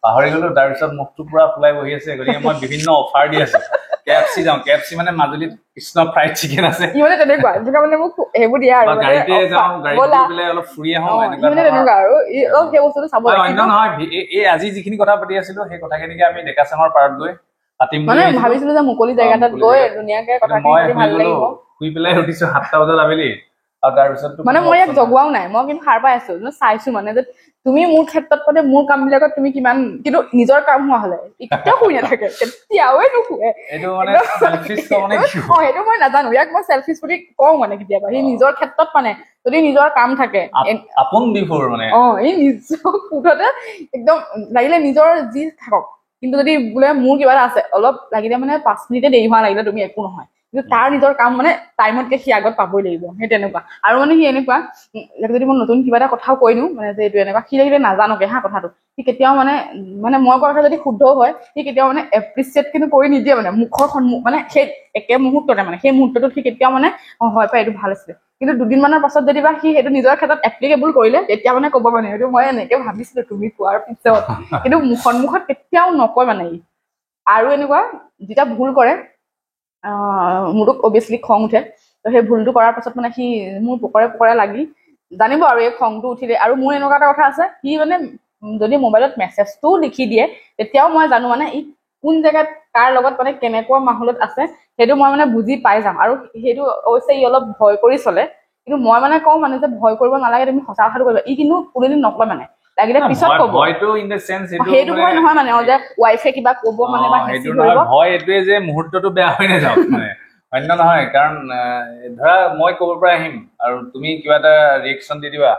পাহৰি গলো তাৰপিছত মুখটো পুৰা ফুলাই বহি আছে গতিকে মই বিভিন্ন অফাৰ দি আছো কেএফচি যাওঁ কেএফচি মানে মাজুলীত কৃষ্ণ ফ্ৰাইড চিকেন আছে মানে তেনেকুৱা মানে মোক সেইবোৰ দিয়া আৰু গাড়ীতে যাওঁ গাড়ীত পেলাই অলপ ফুৰি আহো তেনেকুৱা আৰু সেই বস্তুটো চাব অন্য নহয় এই আজি যিখিনি কথা পাতি আছিলো সেই কথাখিনিকে আমি ডেকাচাঙৰ পাৰত গৈ পাতিম মানে ভাবিছিলো যে মুকলি জেগা এটাত গৈ ধুনীয়াকে কথা ভাল লাগিব শুই পেলাই উঠিছো 7টা বজাত আবেলি আৰু তাৰপিছত মানে মই ইয়াক জগোৱাও নাই মই কিন্তু সাৰ পাই আছো চাইছো মানে যে তুমি মোৰ ক্ষেত্ৰত মানে মোৰ কামবিলাকত তুমি কিমান কিন্তু নিজৰ কাম হোৱা হলে কেতিয়াও শুই নাথাকে কেতিয়াওৱে নুশুৱে এইটো মানে চেলফিছ মানে সেইটো মই নাজানো ইয়াক মই চেলফিছ বুলি কওঁ মানে কেতিয়াবা সি নিজৰ ক্ষেত্ৰত মানে যদি নিজৰ কাম থাকে আপোন বিফোৰ মানে এই নিজৰ মুঠতে একদম লাগিলে নিজৰ যি থাকক কিন্তু যদি বোলে মোৰ কিবা এটা আছে অলপ লাগিলে মানে 5 মিনিটে দেৰি হোৱা লাগিলে তুমি একো নহয় কিন্তু তাৰ নিজৰ কাম মানে টাইমতকে সি আগত পাবই লাগিব সেই তেনেকুৱা আৰু মানে সি এনেকুৱা যদি মই নতুন কিবা এটা কথাও কৈ দিওঁ মানে যে এইটো এনেকুৱা সি লাগিলে নাজানোকে কথাটো সি কেতিয়াও মানে মই কোৱা কথা যদি শুদ্ধও হয় সি কেতিয়াও মানে এপ্ৰিচিয়েট কিন্তু কৰি নিদিয়ে মানে মুখৰ সন্মুখ মানে সেই একে মুহূৰ্ততে মানে সেই মুহূৰ্তটোত সি কেতিয়াও মানে হয় পাই এইটো ভাল আছিলে কিন্তু দুদিনমানৰ পাছত যদি বা সি সেইটো নিজৰ ক্ষেত্ৰত এপ্লিকেবল কৰিলে তেতিয়া মানে ক'ব মানে এইটো মই এনেকে ভাবিছিলো তুমি কোৱাৰ পিছত কিন্তু সন্মুখত কেতিয়াও নকয় মানে ই আৰু এনেকুৱা যেতিয়া ভুল কৰে মোৰতো অভিয়াছলি খং উঠে তো সেই ভুলটো কৰাৰ পাছত মানে সি মোৰ পকৰে লাগি জানিব আৰু এই খংটো উঠিলে আৰু মোৰ এনেকুৱা এটা কথা আছে সি মানে যদি মোবাইলত মেছেজটোও লিখি দিয়ে তেতিয়াও মই জানো মানে ই কোন জেগাত কাৰ লগত মানে কেনেকুৱা মাহলত আছে সেইটো মই মানে বুজি পাই যাম আৰু সেইটো অৱশ্যে ই অলপ ভয় কৰি চলে কিন্তু মই মানে কওঁ মানে যে ভয় কৰিব নালাগে তুমি সঁচা কথাটো কৰিবা ই কিন্তু কোনোদিন নকয় মানে লাগিলে পিছত ক'ব ভয়টো ইন দ্য সেন্স সেইটো ভয় নহয় মানে যে ৱাইফে কিবা ক'ব মানে বা হেঁচি ধৰিব ভয় এইটোৱে যে মুহূৰ্তটো বেয়া হৈ নাযাওক মানে অন্য নহয় কাৰণ ধৰা মই ক'ব পৰা আহিম আৰু তুমি কিবা এটা ৰিয়েকশ্যন দি দিবা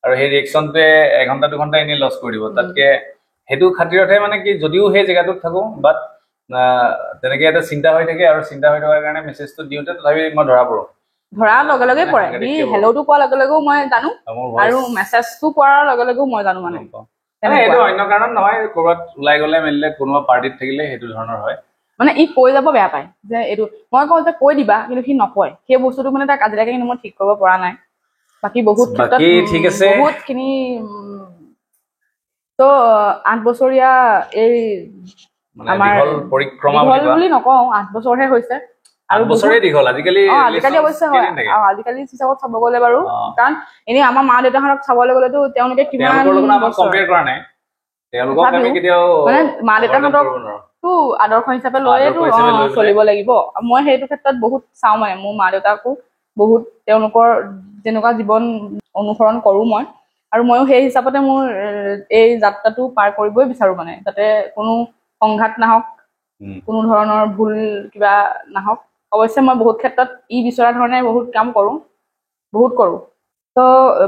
আৰু সেই ৰিয়েকশ্যনটোৱে 1 ঘণ্টা 2 ঘণ্টা এনেই লছ কৰি দিব তাতকে সেইটো খাতিৰতহে মানে কি যদিও সেই জেগাটোত থাকো বাট তেনেকে এটা চিন্তা হৈ থাকে আৰু চিন্তা হৈ থকাৰ কাৰণে মেছেজটো দিওঁতে তথাপি মই ধৰাৰ লগে লগে পৰে ই হেল্ল'টো কোৱাৰ লগে লগেও মই জানো আৰু মেছেজটো কৰাৰ লগে লগেও মই জানো মানে এইটো অন্য কাৰণত নহয় ক'ৰবাত ওলাই গ'লে মেলিলে কোনোবা পাৰ্টিত থাকিলে সেইটো ধৰণৰ হয় মানে ই কৈ যাব বেয়া পায় যে এইটো মই কওঁ যে কৈ দিবা কিন্তু সি নকয় সেই বস্তুটো মানে তাক আজিলৈকে কিন্তু মই ঠিক কৰিব পৰা নাই বাকী বহুত বহুতখিনি তো 8 বছৰীয়া এই আমাৰ পৰিক্ৰমা বুলি নকওঁ 8 বছৰহে হৈছে আৰু বছৰে দীঘল আজিকালি অৱশ্যে হয় আজিকালি হিচাপত চাব গ'লে বাৰু কাৰণ এনেই আমাৰ মা দেউতাহঁতক চাবলৈ গ'লেতো তেওঁলোকে কিমান কম্পেয়াৰ কৰা নাই তেওঁলোকক আমি কেতিয়াও মানে মা দেউতাহঁতকতো আদৰ্শ হিচাপে লৈয়েতো চলিব লাগিব মই সেইটো ক্ষেত্ৰত বহুত চাওঁ মানে মোৰ মা দেউতাকো বহুত তেওঁলোকৰ যেনেকুৱা জীৱন অনুসৰণ কৰোঁ মই আৰু ময়ো সেই হিচাপতে মোৰ এই যাত্ৰাটো পাৰ কৰিবই বিচাৰোঁ মানে যাতে কোনো সংঘাত নাহক কোনো ধৰণৰ ভুল কিবা নাহক অৱশ্যে মই বহুত ক্ষেত্ৰত ই বিচৰা ধৰণে বহুত কাম কৰোঁ তো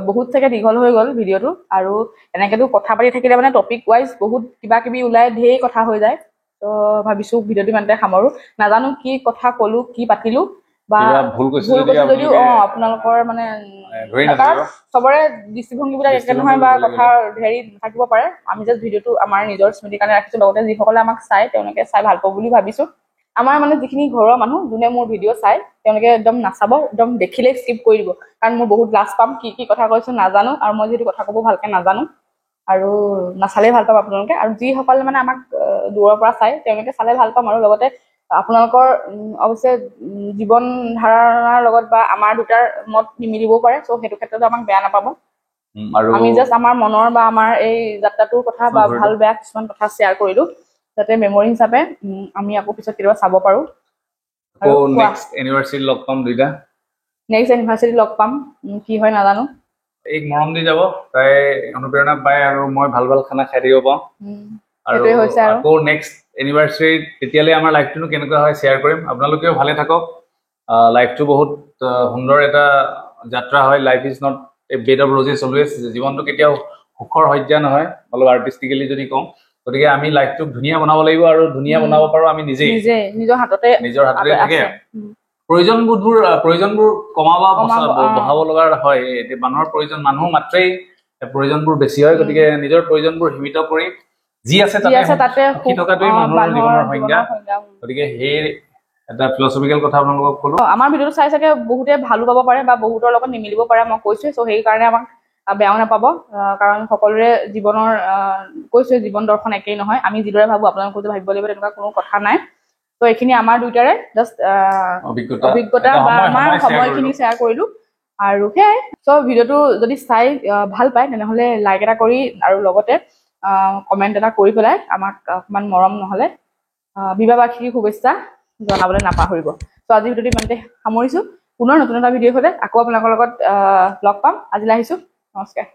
বহুত চাগে দীঘল হৈ গ'ল ভিডিঅ'টো আৰু এনেকেতো কথা পাতি থাকিলে মানে টপিক ৱাইজ বহুত কিবা কিবি ওলাই ঢেৰ কথা হৈ যায় তো ভাবিছোঁ ভিডিঅ'টো ইমানতে সামৰোঁ নাজানো কি কথা ক'লোঁ কি পাতিলোঁ বা কিবা ভুল কৈছে ভুল কৈছে যদিও আপোনালোকে আপোনালোকৰ মানে ধৰি কাৰণ নাথাকিব চবৰে দৃষ্টিভংগীবিলাক একে নহয় বা কথা হেৰি থাকিব পাৰে আমি জাষ্ট ভিডিঅ'টো আমাৰ নিজৰ স্মৃতিৰ কাৰণে ৰাখিছো লগতে যিসকলে আমাক চাই তেওঁলোকে চাই ভাল পাব বুলি ভাবিছো আমাৰ মানে যিখিনি ঘৰৰ মানুহ যোনে মোৰ ভিডিঅ' চাই তেওঁলোকে একদম নাচাব একদম দেখিলে স্কিপ কৰি দিব কাৰণ মোৰ বহুত লাজ পাম কি কি কথা কৈছো নাজানো আৰু মই যিহেতু কথা ক'ব ভালকে নাজানো আৰু নাচালে ভাল পাম আপোনালোকে আৰু যিসকলে মানে আমাক দূৰৰ পৰা চাই তেওঁলোকে চালে ভাল পাম আৰু লগতে আপোনালোকৰ অৱশ্যে জীৱন ধাৰণাৰ লগত বা আমাৰ দুটাৰ মত নিমিলিবও পাৰে চ' সেইটো ক্ষেত্ৰতো আমাক বেয়া নাপাব আৰু আমি জাষ্ট আমাৰ মনৰ বা আমাৰ এই যাত্ৰাটোৰ কথা বা ভাল বেয়া কিছুমান কথা শ্বেয়াৰ কৰিলো যাতে মেমৰি হিচাপে আমি আকৌ পিছত কেতিয়াবা চাব পাৰো আকৌ নেক্সট এনিভাৰ্চাৰী লগ পাম দুইটা নেক্সট এনিভাৰ্চাৰী লগ পাম কি হয় নাজানো এক মৰম দি যাব তাই অনুপ্ৰেৰণা পায় আৰু মই ভাল ভাল খানা খাই থাকিব পাওঁ আৰু সেইটোৱে হৈছে আৰু আকৌ নেক্সট এনিভাৰ্চাৰী তেতিয়ালৈ আমাৰ লাইফটোনো কেনেকুৱা হয় শ্বেয়াৰ কৰিম আপোনালোকেও ভালে থাকক লাইফটো বহুত সুন্দৰ এটা যাত্ৰা হয় life is not a bed of roses always জীৱনটো কেতিয়াও সুখৰ সজ্জা নহয় অলপ আৰ্টিষ্টিকেলি যদি কওঁ গতিকে আমি লাইফটোক ধুনীয়া বনাব লাগিব আৰু ধুনীয়া বনাব পাৰো আমি নিজে নিজৰ হাততে থাকে প্ৰয়োজনবোৰ কমাব বঢ়াব লগা হয় এতিয়া মানুহৰ প্ৰয়োজন মানুহ মাত্ৰেই প্ৰয়োজনবোৰ বেছি হয় গতিকে নিজৰ প্ৰয়োজনবোৰ সীমিত কৰি যি আছে তাতে সুখী থকাটোৱেই মানুহৰ জীৱনৰ সংজ্ঞা গতিকে সেই এটা ফিলচফিকেল কথা আপোনালোকক ক'লো আমাৰ ভিডিঅ'টো চাই চাগে বহুতে ভালো পাব পাৰে বা বহুতৰ লগত নিমিলিব পাৰে মই কৈছোৱে চ' সেইকাৰণে আমাক বেয়াও নাপাব কাৰণ সকলোৰে জীৱনৰ কৈছোৱে জীৱন দৰ্শন একেই নহয় আমি যিদৰে ভাবো আপোনালোকে ভাবিব লাগিব তেনেকুৱা কোনো কথা নাই ত' এইখিনি আমাৰ দুইটাৰে জাষ্ট অভিজ্ঞতা বা আমাৰ সময়খিনি শ্বেয়াৰ কৰিলো আৰু সেয়াই চ' ভিডিঅ'টো যদি চাই ভাল পায় তেনেহ'লে লাইক এটা কৰি আৰু লগতে কমেণ্ট এটা কৰি পেলাই আমাক অকণমান মৰম নহ'লে বিবাহ বাৰ্ষিকী শুভেচ্ছা জনাবলৈ নাপাহৰিব চ' আজি ভিডিঅ'টো ইমানতে সামৰিছো পুনৰ নতুন এটা ভিডিঅ' হ'লে আকৌ আপোনালোকৰ লগত লগ পাম আজিলৈ আহিছো নমস্কাৰ